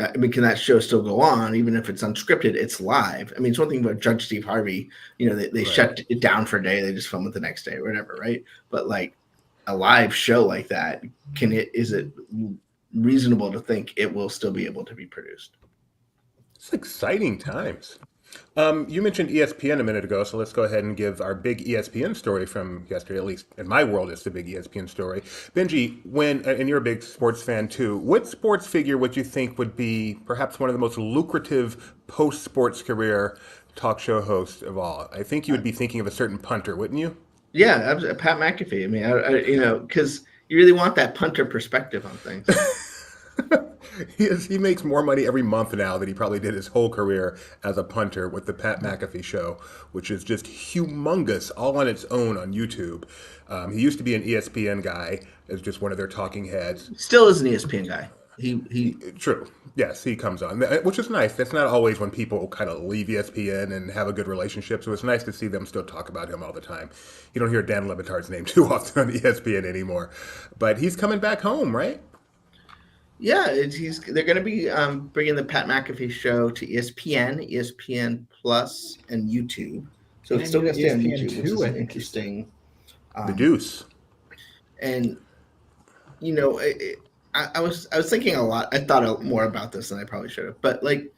I mean, can that show still go on even if it's unscripted? It's live. I mean, it's one thing about Judge Steve Harvey, they shut it down for a day, they just film it the next day or whatever, right? But like a live show like that, is it reasonable to think it will still be able to be produced? It's exciting times. You mentioned ESPN a minute ago, so let's go ahead and give our big ESPN story from yesterday. At least in my world, it's the big ESPN story. Benji, and you're a big sports fan too, what sports figure would you think would be perhaps one of the most lucrative post-sports career talk show hosts of all? I think you would be thinking of a certain punter, wouldn't you? Yeah, Pat McAfee. I mean, because you really want that punter perspective on things. He makes more money every month now than he probably did his whole career as a punter with the Pat McAfee show, which is just humongous all on its own on YouTube. He used to be an ESPN guy as just one of their talking heads. Still is an ESPN guy. He True. Yes, he comes on, which is nice. That's not always when people kind of leave ESPN and have a good relationship. So it's nice to see them still talk about him all the time. You don't hear Dan Le Batard's name too often on ESPN anymore, but he's coming back home, right? Yeah, they're going to be bringing the Pat McAfee show to ESPN, ESPN Plus, and YouTube. So it's still going to stay on YouTube, which is interesting. The Deuce. And you know, I was thinking a lot. I thought more about this than I probably should have. But like,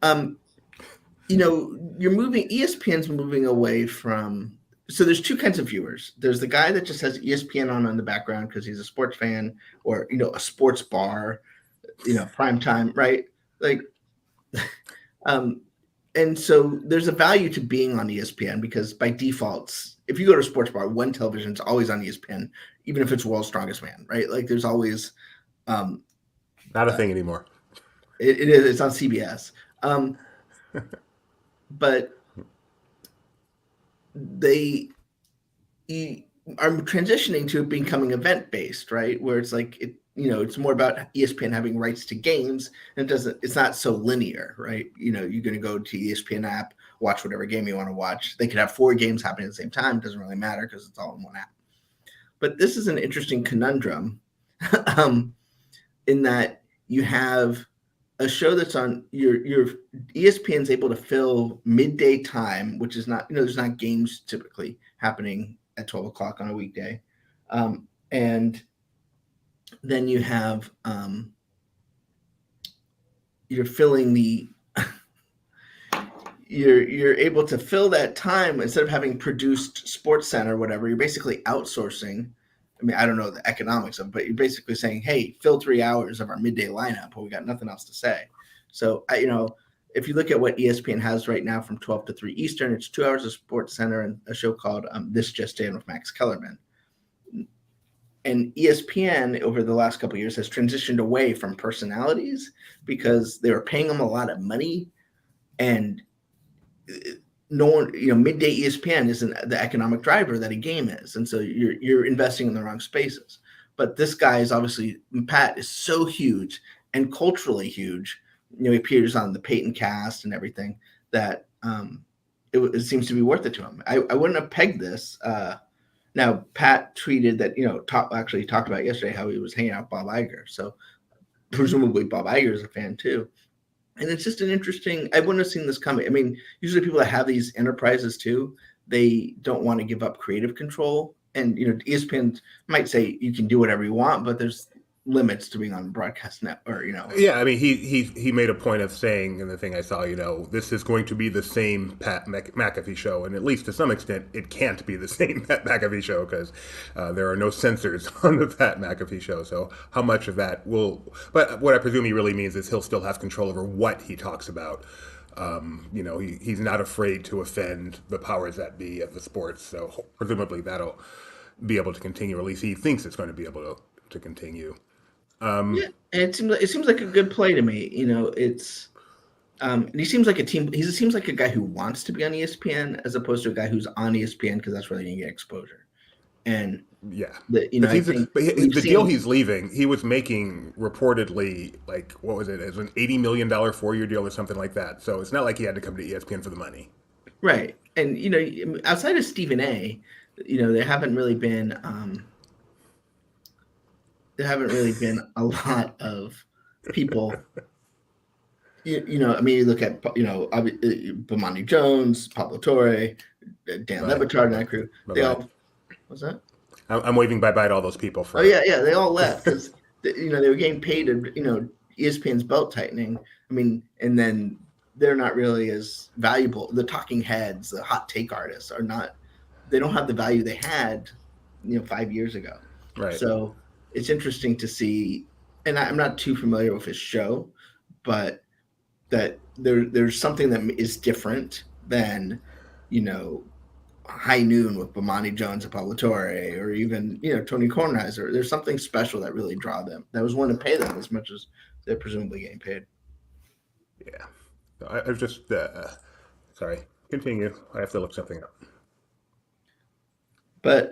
you know, ESPN's moving away from. So there's two kinds of viewers. There's the guy that just has ESPN on in the background because he's a sports fan, or a sports bar, prime time, right? Like, and so there's a value to being on ESPN because by default, if you go to a sports bar, one television's always on ESPN, even if it's World's Strongest Man, right? Like, there's always not a thing anymore. It is. It's on CBS, but they are transitioning to it becoming event-based, right? Where it's like it's more about ESPN having rights to games, and it's not so linear, right? You're going to go to ESPN app, watch whatever game you want to watch. They could have 4 games happening at the same time. It doesn't really matter because it's all in one app. But this is an interesting conundrum in that you have a show that's on your ESPN's able to fill midday time, which is not, there's not games typically happening at 12 o'clock on a weekday. And then you have, you're filling you're able to fill that time instead of having produced Sports Center or whatever. You're basically outsourcing. I mean, I don't know the economics of it, but you're basically saying, hey, fill 3 hours of our midday lineup, but we got nothing else to say. So, if you look at what ESPN has right now from 12 to 3 Eastern, it's 2 hours of Sports Center and a show called This Just In with Max Kellerman. And ESPN over the last couple of years has transitioned away from personalities because they were paying them a lot of money, and no one, midday ESPN isn't the economic driver that a game is. And so you're investing in the wrong spaces. But this guy is obviously, Pat is so huge and culturally huge. He appears on the Peyton cast and everything that it seems to be worth it to him. I wouldn't have pegged this. Now, Pat tweeted that, actually talked about yesterday how he was hanging out with Bob Iger. So presumably Bob Iger is a fan too. And it's just an interesting, I wouldn't have seen this coming. I mean, usually people that have these enterprises too, they don't want to give up creative control. And, ESPN might say you can do whatever you want, but there's limits to being on broadcast net or, Yeah, I mean, he made a point of saying in the thing I saw, this is going to be the same Pat McAfee show. And at least to some extent, it can't be the same Pat McAfee show because there are no censors on the Pat McAfee show. So how much of that but what I presume he really means is he'll still have control over what he talks about. He's not afraid to offend the powers that be of the sports. So presumably that'll be able to continue, or at least he thinks it's going to be able to continue. Yeah, it seems like a good play to me. It's he seems like he seems like a guy who wants to be on ESPN as opposed to a guy who's on ESPN because that's where they can get exposure. And yeah, the deal he's leaving, he was making reportedly like, what was it? It was an $80 million 4-year deal or something like that. So it's not like he had to come to ESPN for the money. Right. And, outside of Stephen A, there haven't really been a lot of people, I mean, you look at, Bomani Jones, Pablo Torre, Dan Le Batard and that crew. They all, what's that? I'm waving bye-bye to all those people. Yeah. They all left because, they were getting paid, ESPN's belt tightening. I mean, and then they're not really as valuable. The talking heads, the hot take artists are not, they don't have the value they had, 5 years ago. Right. So it's interesting to see, and I'm not too familiar with his show, but that there's something that is different than, High Noon with Bomani Jones and Parlatore, or even, Tony Kornheiser. There's something special that really draw them, that was willing to pay them as much as they're presumably getting paid. Yeah. I was just, sorry, continue. I have to look something up. But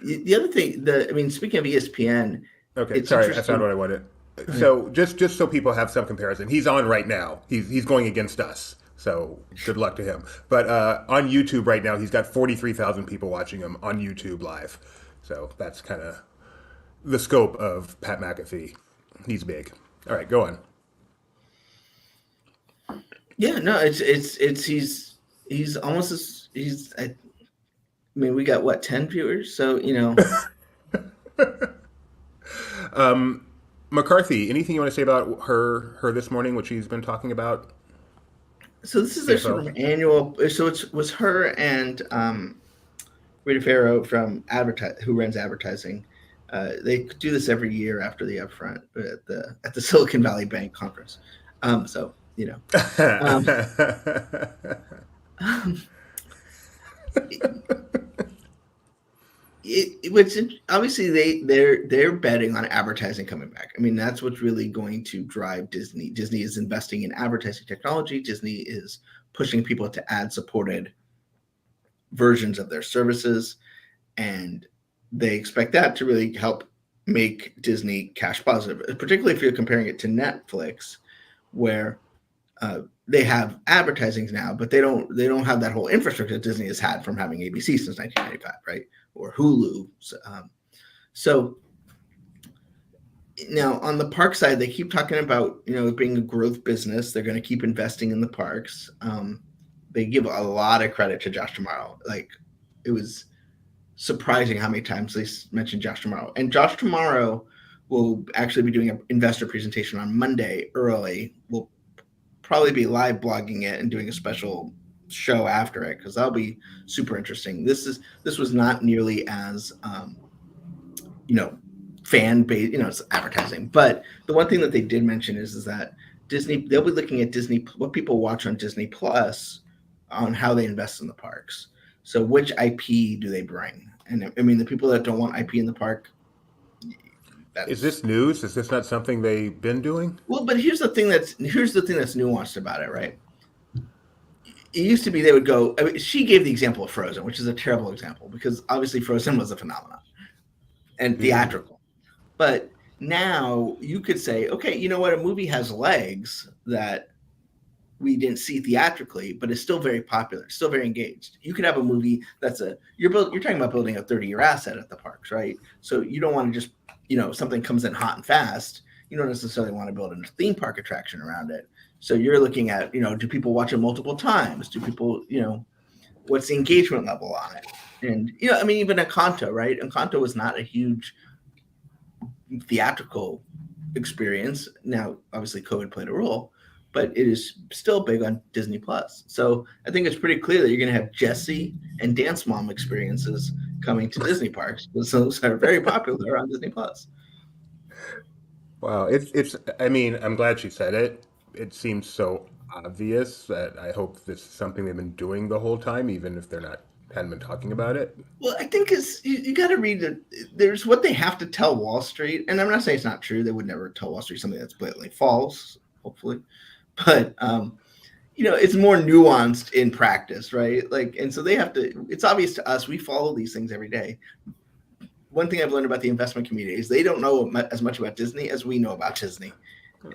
the other thing, speaking of ESPN. Okay, sorry, I found what I wanted. So just so people have some comparison, he's on right now. He's going against us. So good luck to him. But on YouTube right now, he's got 43,000 people watching him on YouTube live. So that's kind of the scope of Pat McAfee. He's big. All right, go on. Yeah, no, he's almost as we got what, 10 viewers, so McCarthy, anything you want to say about her this morning, what she's been talking about? So this is their sort of annual. So it was her and Rita Farrow from who runs advertising. They do this every year after the upfront at the Silicon Valley Bank conference. So which obviously they're betting on advertising coming back. I mean, that's what's really going to drive Disney. Disney is investing in advertising technology. Disney is pushing people to ad-supported versions of their services, and they expect that to really help make Disney cash positive, particularly if you're comparing it to Netflix, where they have advertising now, but they don't have that whole infrastructure that Disney has had from having ABC since 1995, right? Or Hulu. So now on the park side, they keep talking about, it being a growth business. They're going to keep investing in the parks. They give a lot of credit to Josh Tomorrow. Like, it was surprising how many times they mentioned Josh Tomorrow. And Josh Tomorrow will actually be doing an investor presentation on Monday early. We'll probably be live blogging it and doing a special show after it, because that'll be super interesting. This was not nearly as fan based, it's advertising. But the one thing that they did mention is that Disney, they'll be looking at Disney, what people watch on Disney Plus, on how they invest in the parks. So which IP do they bring? And I mean, the people that don't want IP in the park. Is this news? Is this not something they've been doing? Well, but here's the thing that's nuanced about it, right? It used to be they would go. I mean, she gave the example of Frozen, which is a terrible example because obviously Frozen was a phenomenon and theatrical. But now you could say, okay, you know what? A movie has legs that we didn't see theatrically, but it's still very popular, still very engaged. You could have a movie that's you're talking about building a 30-year asset at the parks, right? So you don't want to just, something comes in hot and fast. You don't necessarily want to build a theme park attraction around it. So you're looking at, do people watch it multiple times? Do people, what's the engagement level on it? And, even Encanto, right? Encanto was not a huge theatrical experience. Now, obviously COVID played a role, but it is still big on Disney Plus. So I think it's pretty clear that you're going to have Jessie and Dance Mom experiences coming to Disney parks. Those are very popular on Disney Plus. Wow. I'm glad she said it. It seems so obvious that I hope this is something they've been doing the whole time, even if hadn't been talking about it. Well, I think you got to read it. There's what they have to tell Wall Street, and I'm not saying it's not true. They would never tell Wall Street something that's blatantly false, hopefully, but it's more nuanced in practice, right? Like, and so they have to. It's obvious to us. We follow these things every day. One thing I've learned about the investment community is they don't know as much about Disney as we know about Disney.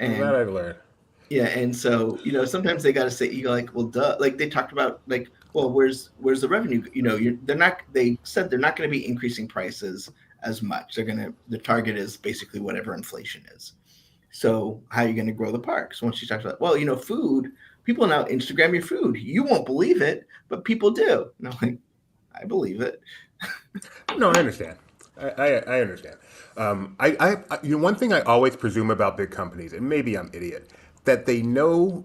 And that I've learned. Yeah, and so sometimes they got to say, like, well, duh. Like they talked about, like, well, where's the revenue? They said they're not going to be increasing prices as much. The target is basically whatever inflation is. So how are you going to grow the parks? Once she talks about, well, food, people now Instagram your food. You won't believe it, but people do. And I'm like, I believe it. No, I understand. I understand. One thing I always presume about big companies, and maybe I'm idiot, that they know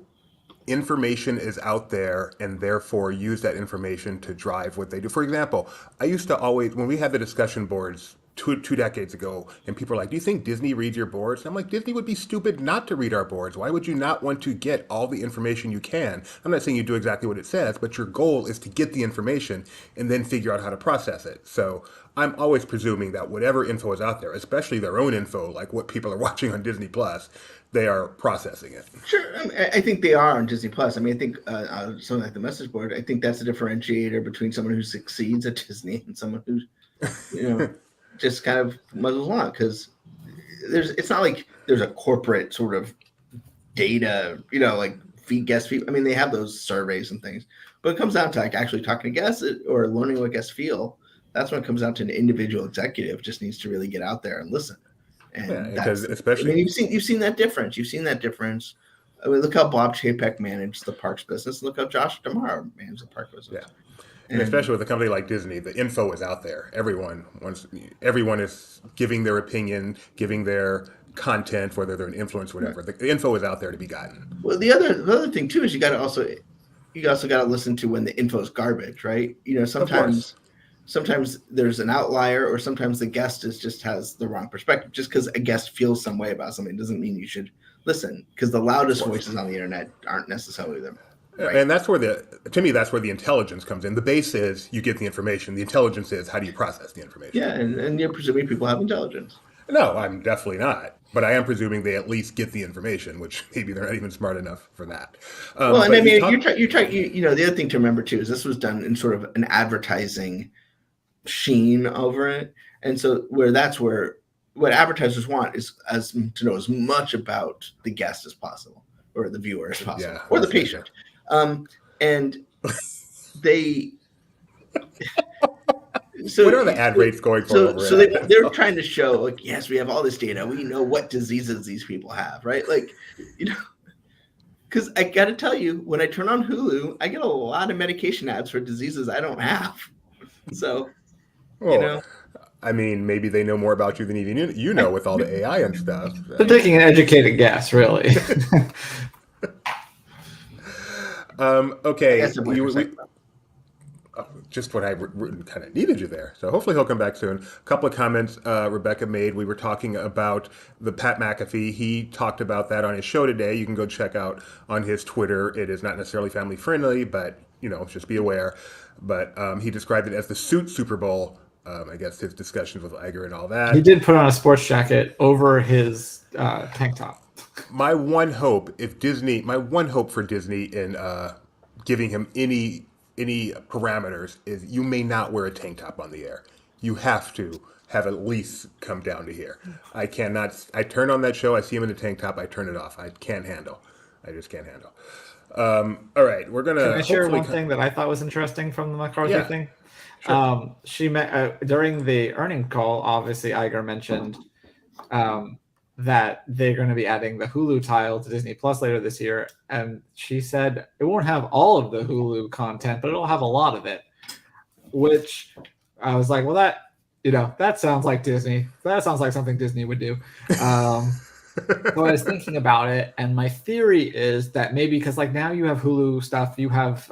information is out there and therefore use that information to drive what they do. For example, I used to always, when we had the discussion boards two decades ago, and people are like, do you think Disney reads your boards? And I'm like, Disney would be stupid not to read our boards. Why would you not want to get all the information you can? I'm not saying you do exactly what it says, but your goal is to get the information and then figure out how to process it. So I'm always presuming that whatever info is out there, especially their own info, like what people are watching on Disney Plus, they are processing it. Sure, I think they are on Disney Plus. I mean, I think something like the message board. I think that's a differentiator between someone who succeeds at Disney and someone who, just kind of muddles along, because it's not like there's a corporate sort of data, like guest feed. I mean, they have those surveys and things, but it comes down to like actually talking to guests or learning what guests feel. That's when it comes down to an individual executive just needs to really get out there and listen. And because especially, I mean, you've seen that difference. You've seen that difference. I mean, look how Bob Chapek managed the parks business. Look how Josh Damar managed the park business. Yeah. And especially with a company like Disney, the info is out there. Everyone is giving their opinion, giving their content, whether they're an influencer, whatever. Right. The info is out there to be gotten. Well, the other thing too is you also got to listen to when the info is garbage, right? Sometimes there's an outlier, or sometimes the guest just has the wrong perspective. Just because a guest feels some way about something doesn't mean you should listen, because the loudest voices on the internet aren't necessarily them. Right. And that's where to me, that's where the intelligence comes in. The base is you get the information. The intelligence is how do you process the information? Yeah, and you're presuming people have intelligence. No, I'm definitely not. But I am presuming they at least get the information, which maybe they're not even smart enough for that. Well, and I mean, the other thing to remember too is this was done in sort of an advertising sheen over it, and so that's where what advertisers want is to know as much about the guest as possible, or the viewer as possible, or the patient. And they. So what are the ad rates going for? So they're trying to show, like, yes, we have all this data. We know what diseases these people have, right? Like, because I got to tell you, when I turn on Hulu, I get a lot of medication ads for diseases I don't have. So, I mean, maybe they know more about you than even you know with all the AI and stuff. They're taking an educated guess, really. Okay. Just what I kind of needed you there. So hopefully he'll come back soon. A couple of comments Rebecca made. We were talking about the Pat McAfee. He talked about that on his show today. You can go check out on his Twitter. It is not necessarily family friendly, but just be aware. But he described it as the suit Super Bowl. I guess his discussions with Iger and all that. He did put on a sports jacket over his tank top. My one hope for Disney in giving him any parameters is you may not wear a tank top on the air. You have to have at least come down to here. I turn on that show, I see him in a tank top, I turn it off. I just can't handle. All right, we're going to... Can I share one thing that I thought was interesting from the McCarthy thing? Sure. She met during the earnings call, obviously Iger mentioned that they're going to be adding the Hulu tile to Disney Plus later this year. And she said it won't have all of the Hulu content, but it'll have a lot of it, which I was like, well, that sounds like Disney. That sounds like something Disney would do. So I was thinking about it, and my theory is that maybe because like now you have Hulu stuff, you have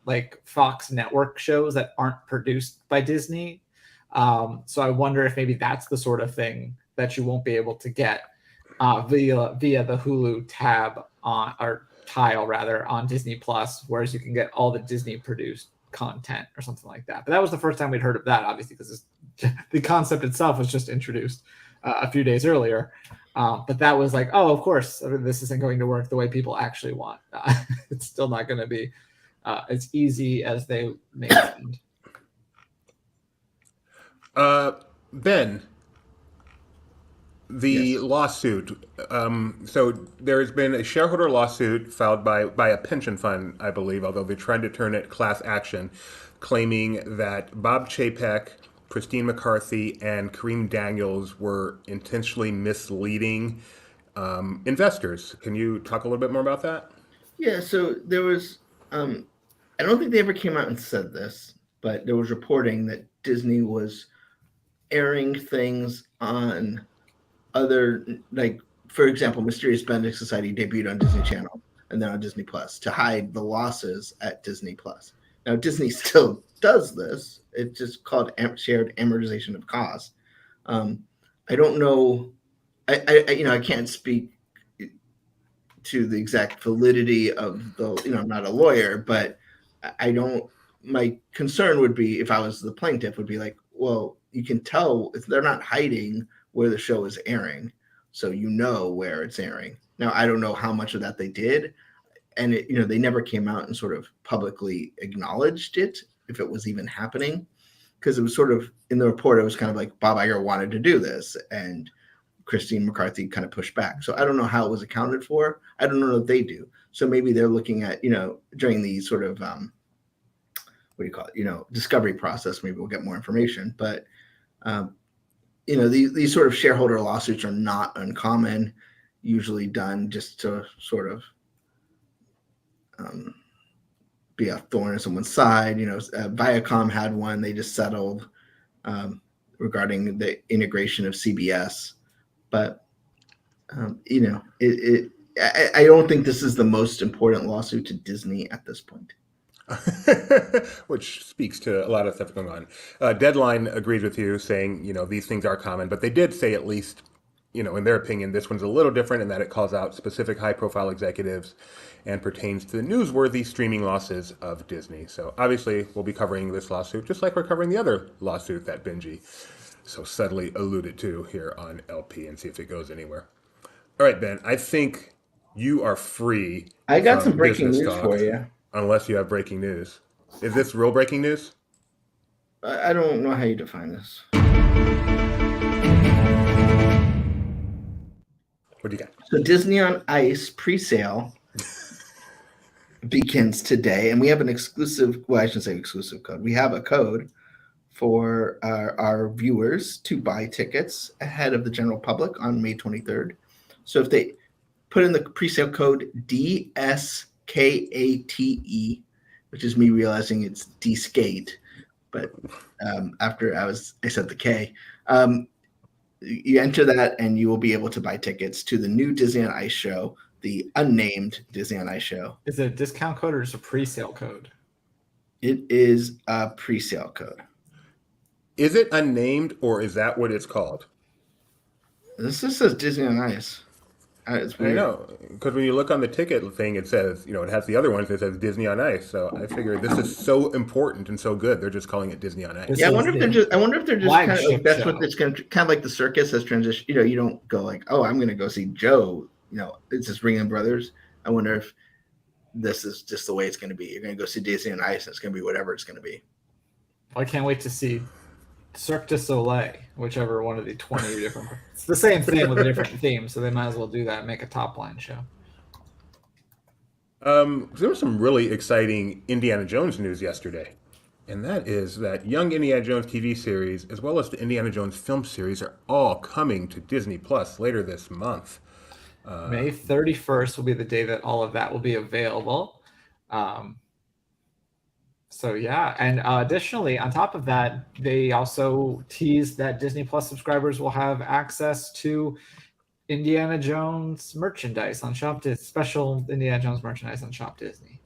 like Fox network shows that aren't produced by Disney. So I wonder if maybe that's the sort of thing that you won't be able to get via the Hulu tab or tile rather on Disney Plus, whereas you can get all the Disney produced content or something like that. But that was the first time we'd heard of that, obviously, because the concept itself was just introduced a few days earlier. But that was like, oh, of course, this isn't going to work the way people actually want. It's still not going to be as easy as they make it. Ben, the lawsuit. So there has been a shareholder lawsuit filed by a pension fund, I believe, although they're trying to turn it class action, claiming that Bob Chapek, Christine McCarthy, and Kareem Daniels were intentionally misleading investors. Can you talk a little bit more about that? Yeah, so there was, I don't think they ever came out and said this, but there was reporting that Disney was airing things on other, like, for example, Mysterious Bending Society debuted on Disney Channel. and then on Disney Plus to hide the losses at Disney Plus. Now Disney still does this. It's just called shared amortization of costs. I don't know. I can't speak to the exact validity of the. I'm not a lawyer, but I don't. My concern would be if I was the plaintiff, would be like, well, you can tell if they're not hiding where the show is airing, so where it's airing. Now I don't know how much of that they did, and they never came out and sort of publicly acknowledged it if it was even happening, because it was sort of in the report. It was kind of like Bob Iger wanted to do this, and Christine McCarthy kind of pushed back. So I don't know how it was accounted for. I don't know if they do. So maybe they're looking at during the sort of what do you call it? Discovery process. Maybe we'll get more information. But these sort of shareholder lawsuits are not uncommon. Usually done just to sort of be a thorn in someone's side. Viacom had one. They just settled regarding the integration of CBS. But I don't think this is the most important lawsuit to Disney at this point. Which speaks to a lot of stuff going on. Deadline agrees with you, saying these things are common, but they did say at least in their opinion, this one's a little different in that it calls out specific high-profile executives and pertains to the newsworthy streaming losses of Disney. So obviously, we'll be covering this lawsuit just like we're covering the other lawsuit that Benji so subtly alluded to here on LP, and see if it goes anywhere. All right, Ben, I think you are free. I got some breaking news for you. Unless you have breaking news. Is this real breaking news? I don't know how you define this. What do you got? So Disney on Ice pre-sale begins today, and we have an exclusive, well, I shouldn't say exclusive code. We have a code for our viewers to buy tickets ahead of the general public on May 23rd. So if they put in the pre-sale code DSKATE, which is me realizing it's D-skate, but after I said the K, you enter that and you will be able to buy tickets to the new Disney on Ice show, the unnamed Disney on Ice show. Is it a discount code or just a pre-sale code? It is a pre-sale code. Is it unnamed, or is that what it's called? This just says Disney on Ice. It's weird. I know, because when you look on the ticket thing, it says, it has the other ones that says Disney on Ice. So I figured this is so important and so good, they're just calling it Disney on Ice. Yeah, I wonder if they're just kind of like, that's what it's kind of like the circus has transitioned. You don't go like, oh, I'm going to go see Joe. It's just Ringling Brothers. I wonder if this is just the way it's going to be. You're going to go see Disney on Ice, and it's going to be whatever it's going to be. I can't wait to see Cirque du Soleil, whichever one of the 20 different. It's the same thing with a different theme, so they might as well do that and make a top line show. There was some really exciting Indiana Jones news yesterday, and that is that Young Indiana Jones TV series, as well as the Indiana Jones film series, are all coming to Disney Plus later this month. May 31st will be the day that all of that will be available. So yeah, and additionally, on top of that, they also teased that Disney Plus subscribers will have access to Indiana Jones merchandise on Shop Disney, special Indiana Jones merchandise on Shop Disney.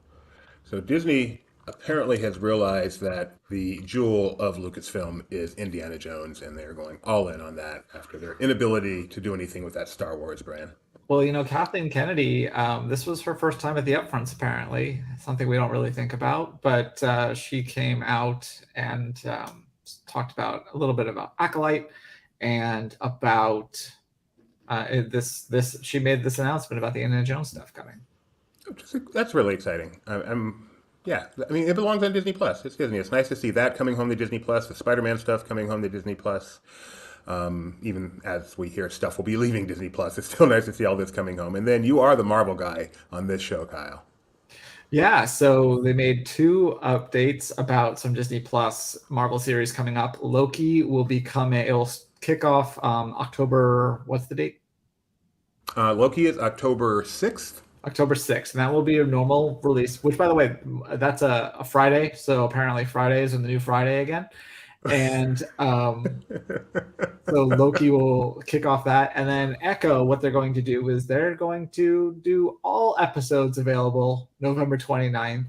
So Disney apparently has realized that the jewel of Lucasfilm is Indiana Jones, and they're going all in on that after their inability to do anything with that Star Wars brand. Well, Kathleen Kennedy, this was her first time at the upfronts, apparently. Something we don't really think about, but she came out and talked about a little bit about Acolyte and about this. She made this announcement about the Indiana Jones stuff coming. That's really exciting. Yeah, I mean, it belongs on Disney Plus. It's Disney. It's nice to see that coming home to Disney Plus. The Spider-Man stuff coming home to Disney Plus. Even as we hear stuff will be leaving Disney Plus, it's still nice to see all this coming home. And then you are the Marvel guy on this show, Kyle. Yeah, so they made 2 updates about some Disney Plus Marvel series coming up. Loki will it'll kick off October, what's the date? Loki is October 6th. October 6th, and that will be a normal release, which, by the way, that's a Friday, so apparently Fridays are the new Friday again. And so Loki will kick off that. And then Echo, what they're going to do is they're going to do all episodes available November 29th.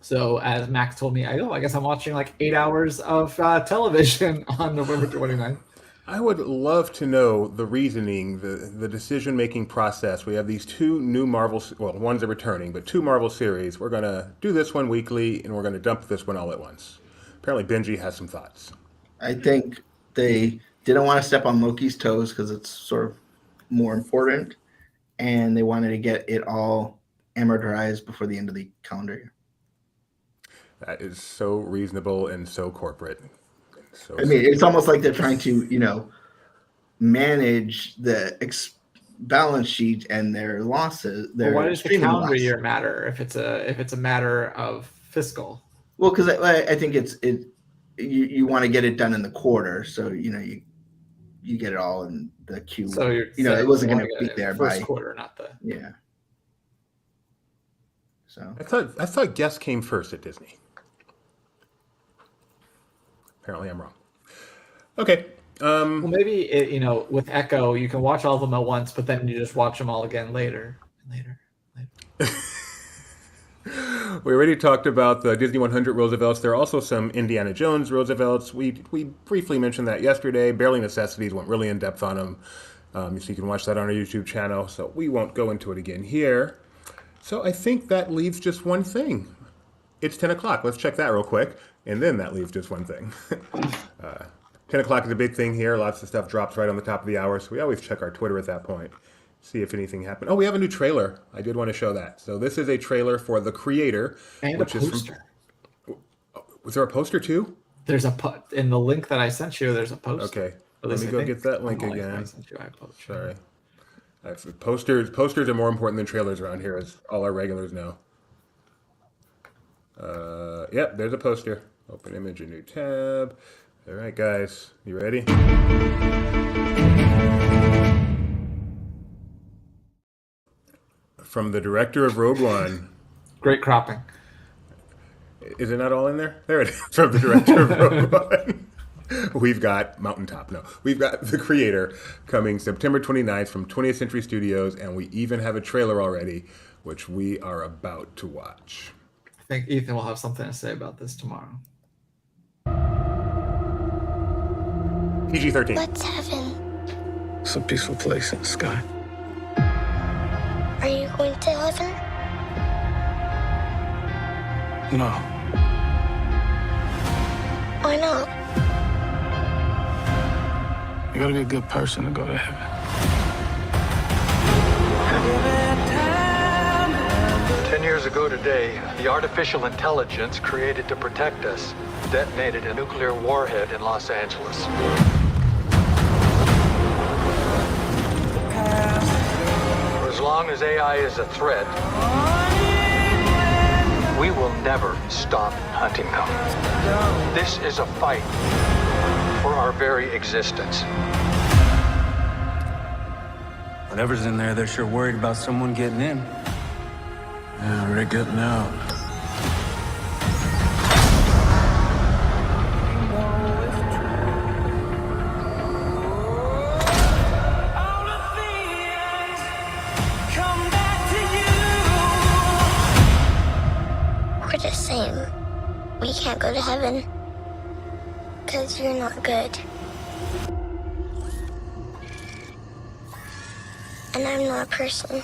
So as Max told me, I guess I'm watching like 8 hours of television on November 29th. I would love to know the reasoning, the decision-making process. We have these 2 new Marvel, well, one's a returning, but 2 Marvel series. We're going to do this one weekly, and we're going to dump this one all at once. Apparently, Benji has some thoughts. I think they didn't want to step on Loki's toes because it's sort of more important, and they wanted to get it all amortized before the end of the calendar year. That is so reasonable and so corporate. I mean, it's almost like they're trying to, manage the balance sheet and their losses. Well, why does the calendar year matter if it's a matter of fiscal? Well, because I think you want to get it done in the quarter, so you get it all in the Q. So it wasn't going to be there first by quarter, not the So I thought Guess came first at Disney. Apparently, I'm wrong. Okay. Well, maybe with Echo, you can watch all of them at once, but then you just watch them all again later. We already talked about the Disney 100 Roosevelts. There are also some Indiana Jones Roosevelts. We briefly mentioned that yesterday. Barely Necessities went really in depth on them. So you can watch that on our YouTube channel. So we won't go into it again here. So I think that leaves just one thing. It's 10 o'clock. Let's check that real quick. And then that leaves just one thing. 10 o'clock is a big thing here. Lots of stuff drops right on the top of the hour. So we always check our Twitter at that point. See if anything happened. Oh, we have a new trailer. I did want to show that. So this is a trailer for The Creator. And a poster. Was there a poster too? There's in the link that I sent you, there's a poster. Okay. Let me go get that link again. I sent you, Sorry. Posters are more important than trailers around here, as all our regulars know. Yep, there's a poster. Open image, a new tab. All right, guys. You ready? From the director of Rogue One. Great cropping. Is it not all in there? There it is. From the director of Rogue One. We've got Mountaintop. No, we've got The Creator coming September 29th from 20th Century Studios, and we even have a trailer already, which we are about to watch. I think Ethan will have something to say about this tomorrow. PG-13. What's heaven? It's a peaceful place in the sky. Are you going to heaven? No. Why not? You gotta be a good person to go to heaven. 10 years ago today, the artificial intelligence created to protect us detonated a nuclear warhead in Los Angeles. For as long as AI is a threat, we will never stop hunting them. This is a fight for our very existence. Whatever's in there, they're sure worried about someone getting in. Yeah, they're getting out. We're just saying we can't go to heaven because you're not good. And I'm not a person.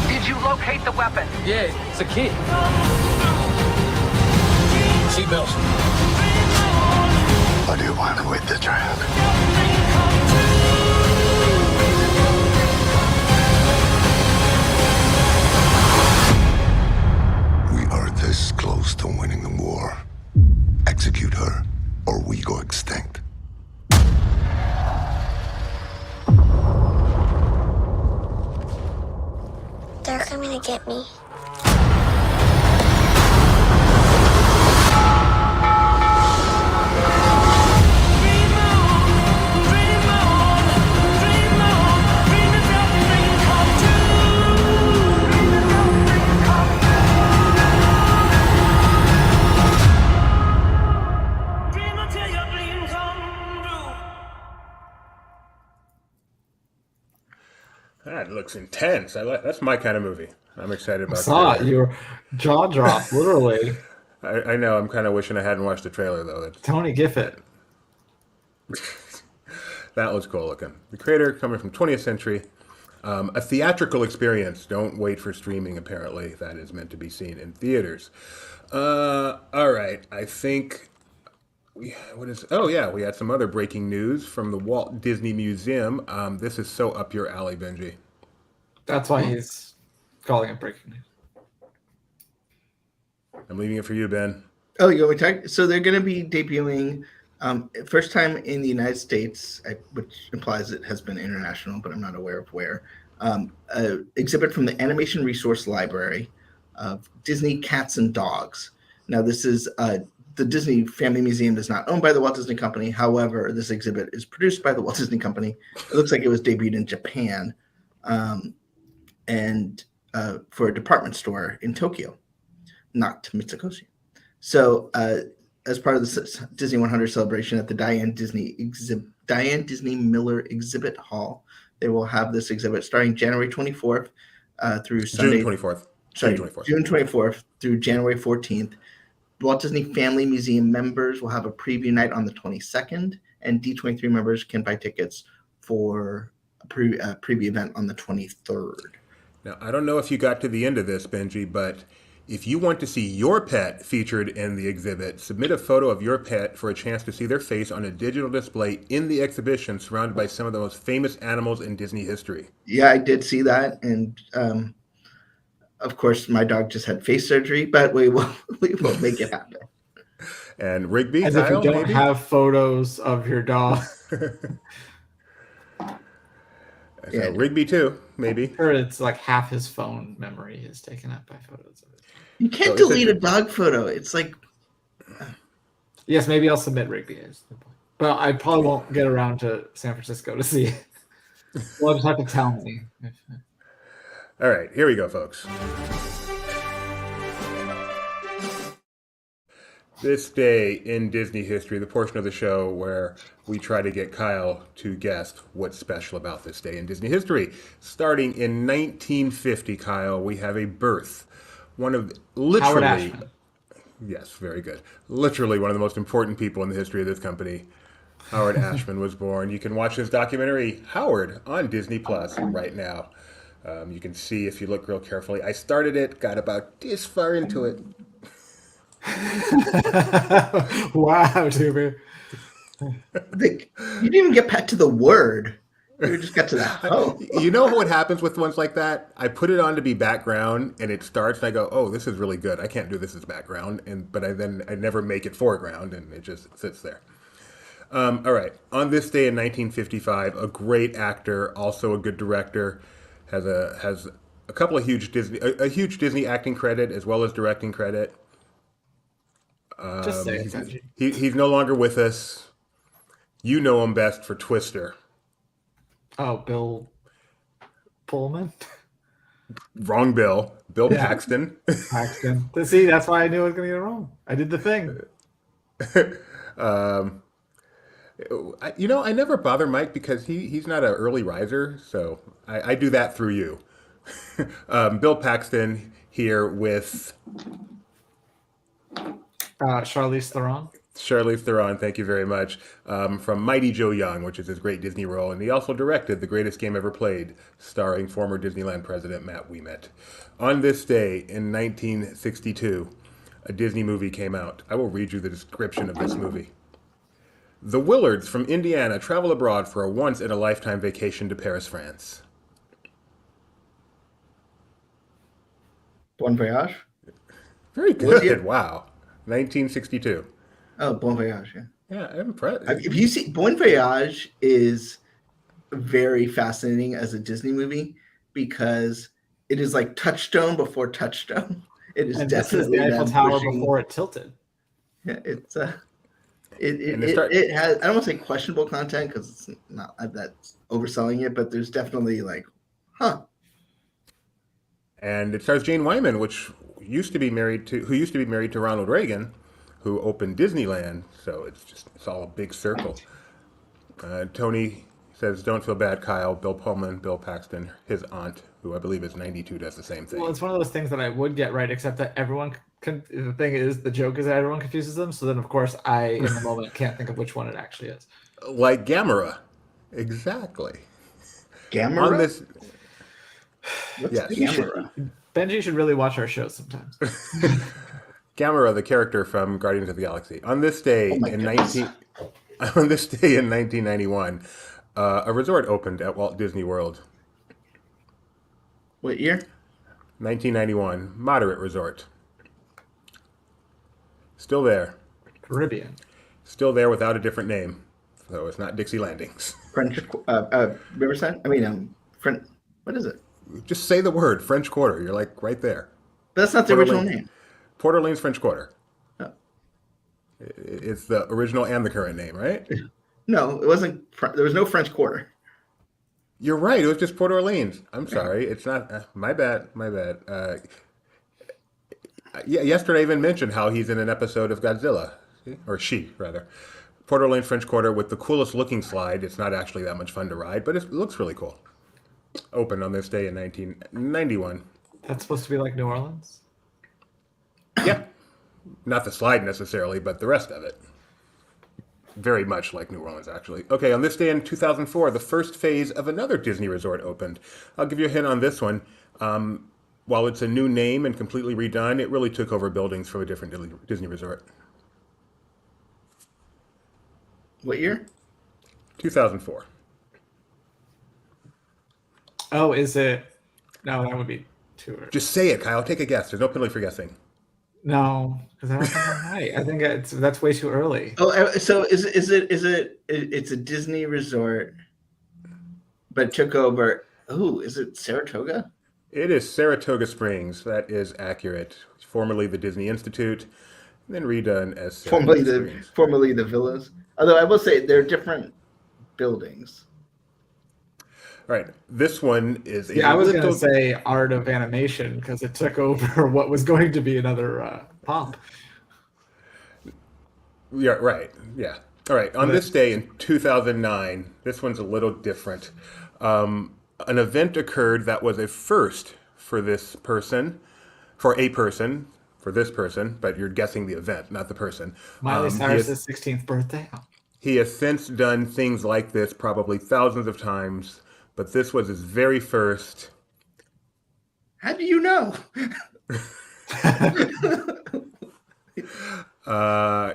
Did you locate the weapon? Yeah, it's a kid. Seatbelts. What do you want with the child? We are this close to winning the war. Execute her, or we go extinct. They're coming to get me. That looks intense. That's my kind of movie. I'm excited I about the saw it. trailer. Your jaw dropped, literally. I know. I'm kind of wishing I hadn't watched the trailer though. Tony Gifford. That was cool looking. The creator coming from 20th Century. A theatrical experience. Don't wait for streaming, apparently. That is meant to be seen in theaters. All right. I think. Oh, yeah. We had some other breaking news from the Walt Disney Museum. This is so up your alley, Benji. That's why he's calling it breaking news. I'm leaving it for you, Ben. Oh, you want me to talk? So they're going to be debuting first time in the United States, which implies it has been international, but I'm not aware of where. An exhibit from the Animation Resource Library of Disney Cats and Dogs. Now, this is the Disney Family Museum is not owned by the Walt Disney Company. However, this exhibit is produced by the Walt Disney Company. It looks like it was debuted in Japan and for a department store in Tokyo, not Mitsukoshi. So, as part of the Disney 100 celebration at the Diane Disney Miller Exhibit Hall, they will have this exhibit starting January 24th through Sunday. June 24th. June 24th through January 14th. Walt Disney Family Museum members will have a preview night on the 22nd, and D23 members can buy tickets for a preview event on the 23rd. Now, I don't know if you got to the end of this, Benji, but if you want to see your pet featured in the exhibit, submit a photo of your pet for a chance to see their face on a digital display in the exhibition surrounded by some of the most famous animals in Disney history. Yeah, I did see that. And of course, my dog just had face surgery, but we will make it happen. And Rigby, as if you don't have photos of your dog. Yeah, Rigby too, maybe. Or it's like half his phone memory is taken up by photos of it. You can't delete a dog photo. It's like, yes, maybe I'll submit Rigby. But I probably won't get around to San Francisco to see it. Well, just have to tell me. All right, here we go, folks. This day in Disney history, the portion of the show where we try to get Kyle to guess what's special about this day in Disney history. Starting in 1950, Kyle, we have a birth. One of literally, Howard Ashman. Yes, very good. Literally one of the most important people in the history of this company. Howard Ashman was born. You can watch this documentary, Howard, on Disney Plus right now. You can see if you look real carefully. I started it, got about this far into it. Wow, Tuber. You didn't even get back to the word. You just got to that. You know what happens with ones like that? I put it on to be background, and it starts, and I go, "Oh, this is really good. I can't do this as background," but I never make it foreground, and it just sits there. All right. On this day in 1955, a great actor, also a good director, has a couple of huge Disney acting credit as well as directing credit. Just say it, he's no longer with us. You know him best for Twister. Oh, Bill Pullman? Wrong Bill. Bill Paxton. Paxton. See, that's why I knew I was going to get it wrong. I did the thing. I never bother Mike because he's not an early riser, so I do that through you. Bill Paxton here with Charlize Theron. Charlize Theron, thank you very much. From Mighty Joe Young, which is his great Disney role. And he also directed The Greatest Game Ever Played, starring former Disneyland president Matt Ouimet. On this day in 1962, a Disney movie came out. I will read you the description of this movie. The Willards from Indiana travel abroad for a once-in-a-lifetime vacation to Paris, France. Bon Voyage? Very good. Wow. 1962. Oh, Bon Voyage, yeah. Yeah, I'm impressed. If you see, Bon Voyage is very fascinating as a Disney movie because it is like Touchstone before Touchstone. It is definitely the Eiffel Tower before it tilted. Yeah, it's it has, I don't want to say questionable content because it's not that's overselling it, but there's definitely like, And it stars Jane Wyman, who used to be married to Ronald Reagan, who opened Disneyland. So it's all a big circle. Tony says, "Don't feel bad, Kyle. Bill Pullman, Bill Paxton, his aunt, who I believe is 92, does the same thing." Well, it's one of those things that I would get right, except that everyone. The thing is, the joke is that everyone confuses them. So then, of course, I, in the moment, can't think of which one it actually is. Like Gamera. Exactly. Gamera? On this... What's yes. Gamera? Benji should really watch our shows sometimes. Gamera, the character from Guardians of the Galaxy. On this day Oh in 1991, a resort opened at Walt Disney World. What year? 1991. Moderate resort. Still there. Caribbean. Still there without a different name. So it's not Dixie Landings. French Riverside? French. What is it? Just say the word, French Quarter. You're like right there. But that's not the original name. Port Orleans French Quarter. Oh. It's the original and the current name, right? No, it wasn't. There was no French Quarter. You're right. It was just Port Orleans. I'm sorry. It's not. My bad. Yeah, yesterday I even mentioned how he's in an episode of Godzilla, or she rather. Port Orleans French Quarter with the coolest looking slide. It's not actually that much fun to ride, but it looks really cool. Opened on this day in 1991. That's supposed to be like New Orleans? Yep. Not the slide necessarily, but the rest of it. Very much like New Orleans, actually. Okay, on this day in 2004, the first phase of another Disney resort opened. I'll give you a hint on this one. While it's a new name and completely redone, it really took over buildings from a different Disney resort. What year? 2004. Oh, is it? No, that would be too early. Just say it, Kyle. Take a guess. There's no penalty for guessing. No, because I don't think I'm right. I think that's way too early. Oh, so is it? It's a Disney resort, but it took over. Oh, is it Saratoga? It is Saratoga Springs. That is accurate. Formerly the Disney Institute, and then redone as Saratoga Springs. Formerly the Villas. Although I will say they're different buildings. Right. This one is. Yeah, I was going to say Art of Animation because it took over what was going to be another pomp. Yeah. Right. Yeah. All right. On this day in 2009, this one's a little different. An event occurred that was a first for this person, for this person, but you're guessing the event, not the person. Miley Cyrus's 16th birthday. He has since done things like this probably thousands of times, but this was his very first. How do you know?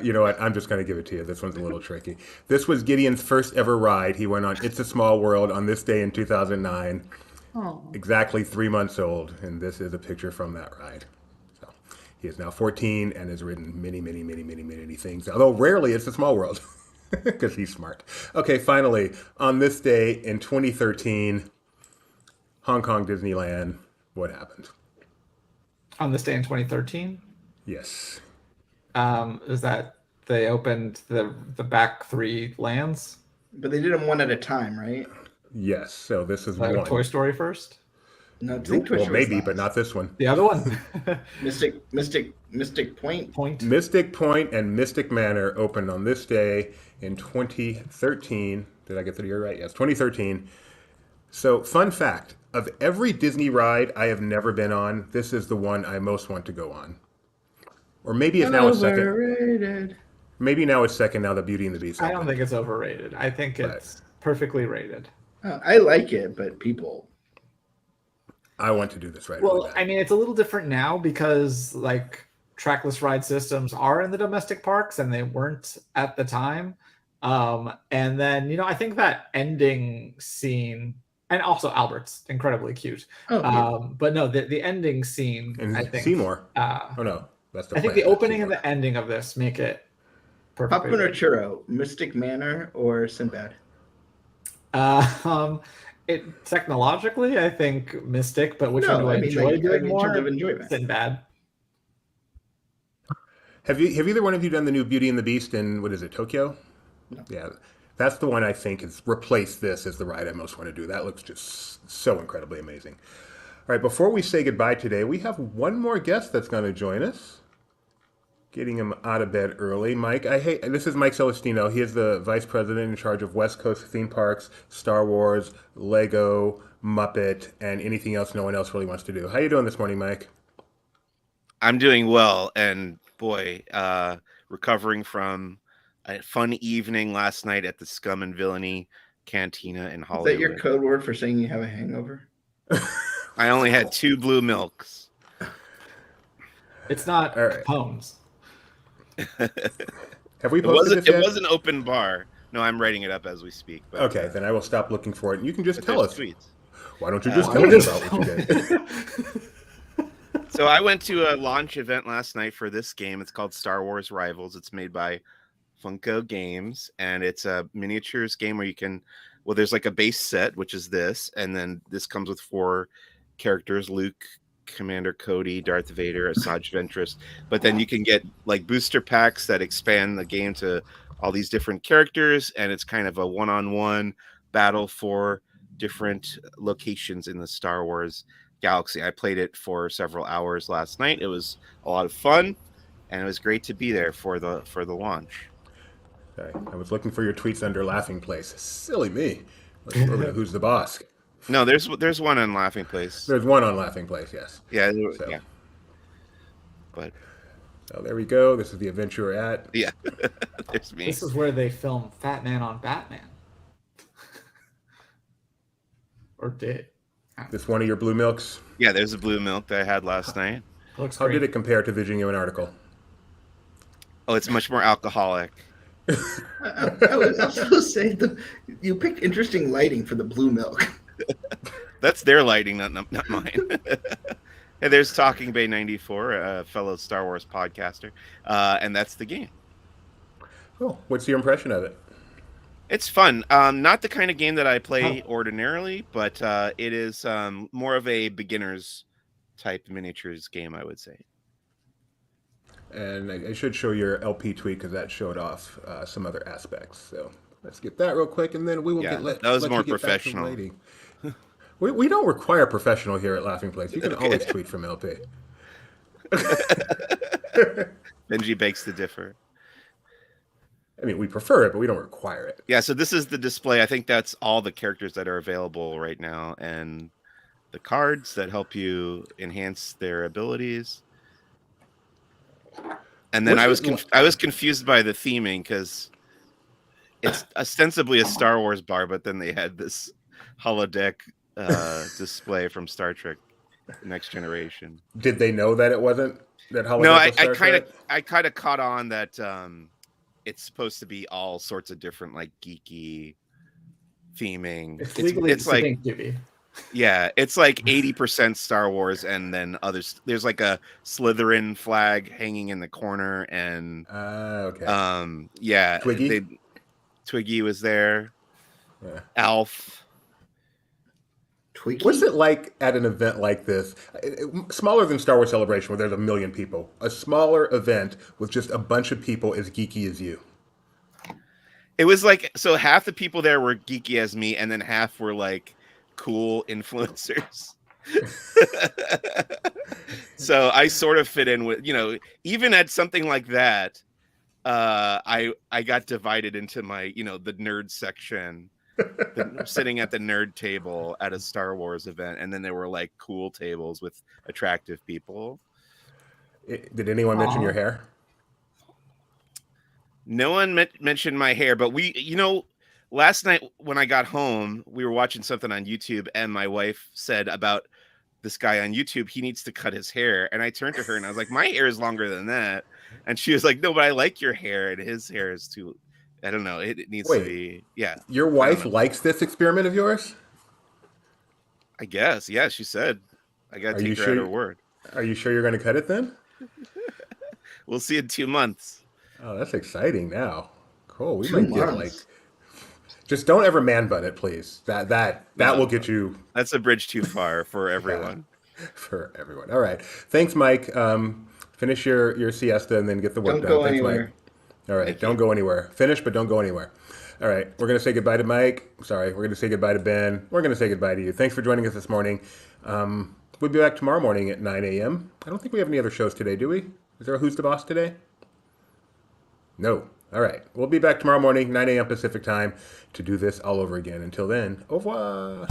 You know what? I'm just going to give it to you. This one's a little tricky. This was Gideon's first ever ride. He went on It's a Small World on this day in 2009. Oh. Exactly 3 months old, and this is a picture from that ride. So he is now 14 and has ridden many things. Although rarely It's a Small World, because he's smart. Okay, finally, on this day in 2013, Hong Kong Disneyland, what happened? On this day in 2013? Yes. Is that they opened the back three lands? But they did them one at a time, right? Yes. So this is like one. Toy Story first? No, well, maybe, but not this one. The other one. Mystic Point. Mystic Point and Mystic Manor opened on this day in 2013. Did I get the year right? Yes, 2013. So, fun fact, of every Disney ride I have never been on, this is the one I most want to go on. Or maybe it's now a second. Overrated. Maybe now it's second now that Beauty and the Beast. I don't think it's overrated. I think it's perfectly rated. I like it, but people. I want to do this right. Well, I mean, it's a little different now because like trackless ride systems are in the domestic parks and they weren't at the time. And then, I think that ending scene, and also Albert's incredibly cute. Oh, yeah. But no, the ending scene, and I think. Seymour. Oh, no. That's the I think the opening and the ending of this make it perfect. Popcorn or churro, Mystic Manor or Sinbad? It technologically, I think Mystic, but which one do I enjoy doing more? Sinbad. Have either one of you done the new Beauty and the Beast in, what is it, Tokyo? No. Yeah, that's the one I think has replaced this as the ride I most want to do. That looks just so incredibly amazing. All right, before we say goodbye today, we have one more guest that's going to join us. getting him out of bed early. Mike, this is Mike Celestino. He is the vice president in charge of West Coast theme parks, Star Wars, Lego, Muppet, and anything else no one else really wants to do. How you doing this morning, Mike? I'm doing well, and boy, recovering from a fun evening last night at the Scum and Villainy Cantina in Hollywood. Is that your code word for saying you have a hangover? I only had 2 blue milks. It's not Capone's. Have we posted this yet? It was an open bar. No, I'm writing it up as we speak. But, okay, then I will stop looking for it, and you can just tell us. Tweets. Why don't you just tell us about what you did? So I went to a launch event last night for this game. It's called Star Wars Rivals. It's made by Funko Games, and it's a miniatures game where you can, well, there's like a base set, which is this, and then this comes with 4 characters: Luke, Commander Cody, Darth Vader, Asajj Ventress. But then you can get like booster packs that expand the game to all these different characters, and it's kind of a one-on-one battle for different locations in the Star Wars galaxy. I played it for several hours last night. It was a lot of fun, and it was great to be there for the launch. Okay. I was looking for your tweets under Laughing Place. Silly me. Who's the boss? No, there's one on Laughing Place. There's one on Laughing Place, yes. Yeah, yeah. But so there we go. This is the event you're at. Yeah, there's me. This is where they film Fat Man on Batman. Or did. This one of your blue milks? Yeah, there's a blue milk that I had last night. How did it compare to Virginia an article? Oh, it's much more alcoholic. I was also saying you picked interesting lighting for the blue milk. That's their lighting, not mine. And there's Talking Bay 94, a fellow Star Wars podcaster, and that's the game. Oh, what's your impression of it? It's fun. Not the kind of game that I play ordinarily, but it is more of a beginner's type miniatures game, I would say. And I should show your LP tweet because that showed off some other aspects. So let's get that real quick, and then we will that was more professional. We don't require professional here at Laughing Place. You can always tweet from LP. Benji begs to differ. I mean, we prefer it, but we don't require it. Yeah, so this is the display. I think that's all the characters that are available right now, and the cards that help you enhance their abilities. And then I was confused by the theming because it's ostensibly a Star Wars bar, but then they had this holodeck display from Star Trek Next Generation. Did they know that it wasn't that holodeck? No, I kind of caught on that it's supposed to be all sorts of different like geeky theming. It's like yeah, it's like 80% Star Wars, and then others. There's like a Slytherin flag hanging in the corner, and yeah, Twiggy was there. Yeah. Alf. Twiggy. What's it like at an event like this? Smaller than Star Wars Celebration, where there's 1 million people. A smaller event with just a bunch of people as geeky as you. It was like, so half the people there were geeky as me, and then half were like cool influencers. So I sort of fit in with, even at something like that, I got divided into my, the nerd section, sitting at the nerd table at a Star Wars event, and then there were like cool tables with attractive people. Did anyone mention your hair? No one mentioned my hair, but last night when I got home, we were watching something on YouTube, and my wife said about this guy on YouTube, he needs to cut his hair. And I turned to her and I was like, my hair is longer than that. And she was like, no, but I like your hair, and his hair is too, I don't know. It needs to be, yeah. Your wife likes this experiment of yours? I guess. Yeah, she said. I got to take her at her word. Are you sure you're going to cut it then? We'll see in 2 months. Oh, that's exciting now. Cool. We might get like... Just don't ever man bun it, please. That will get you... That's a bridge too far for everyone. For everyone. All right. Thanks, Mike. Finish your siesta and then get the work done. Thanks, Mike. All right. Don't go anywhere. Finish, but don't go anywhere. All right. We're going to say goodbye to Mike. Sorry. We're going to say goodbye to Ben. We're going to say goodbye to you. Thanks for joining us this morning. We'll be back tomorrow morning at 9 a.m. I don't think we have any other shows today, do we? Is there a Who's the Boss today? No. All right. We'll be back tomorrow morning, 9 a.m. Pacific time, to do this all over again. Until then, au revoir.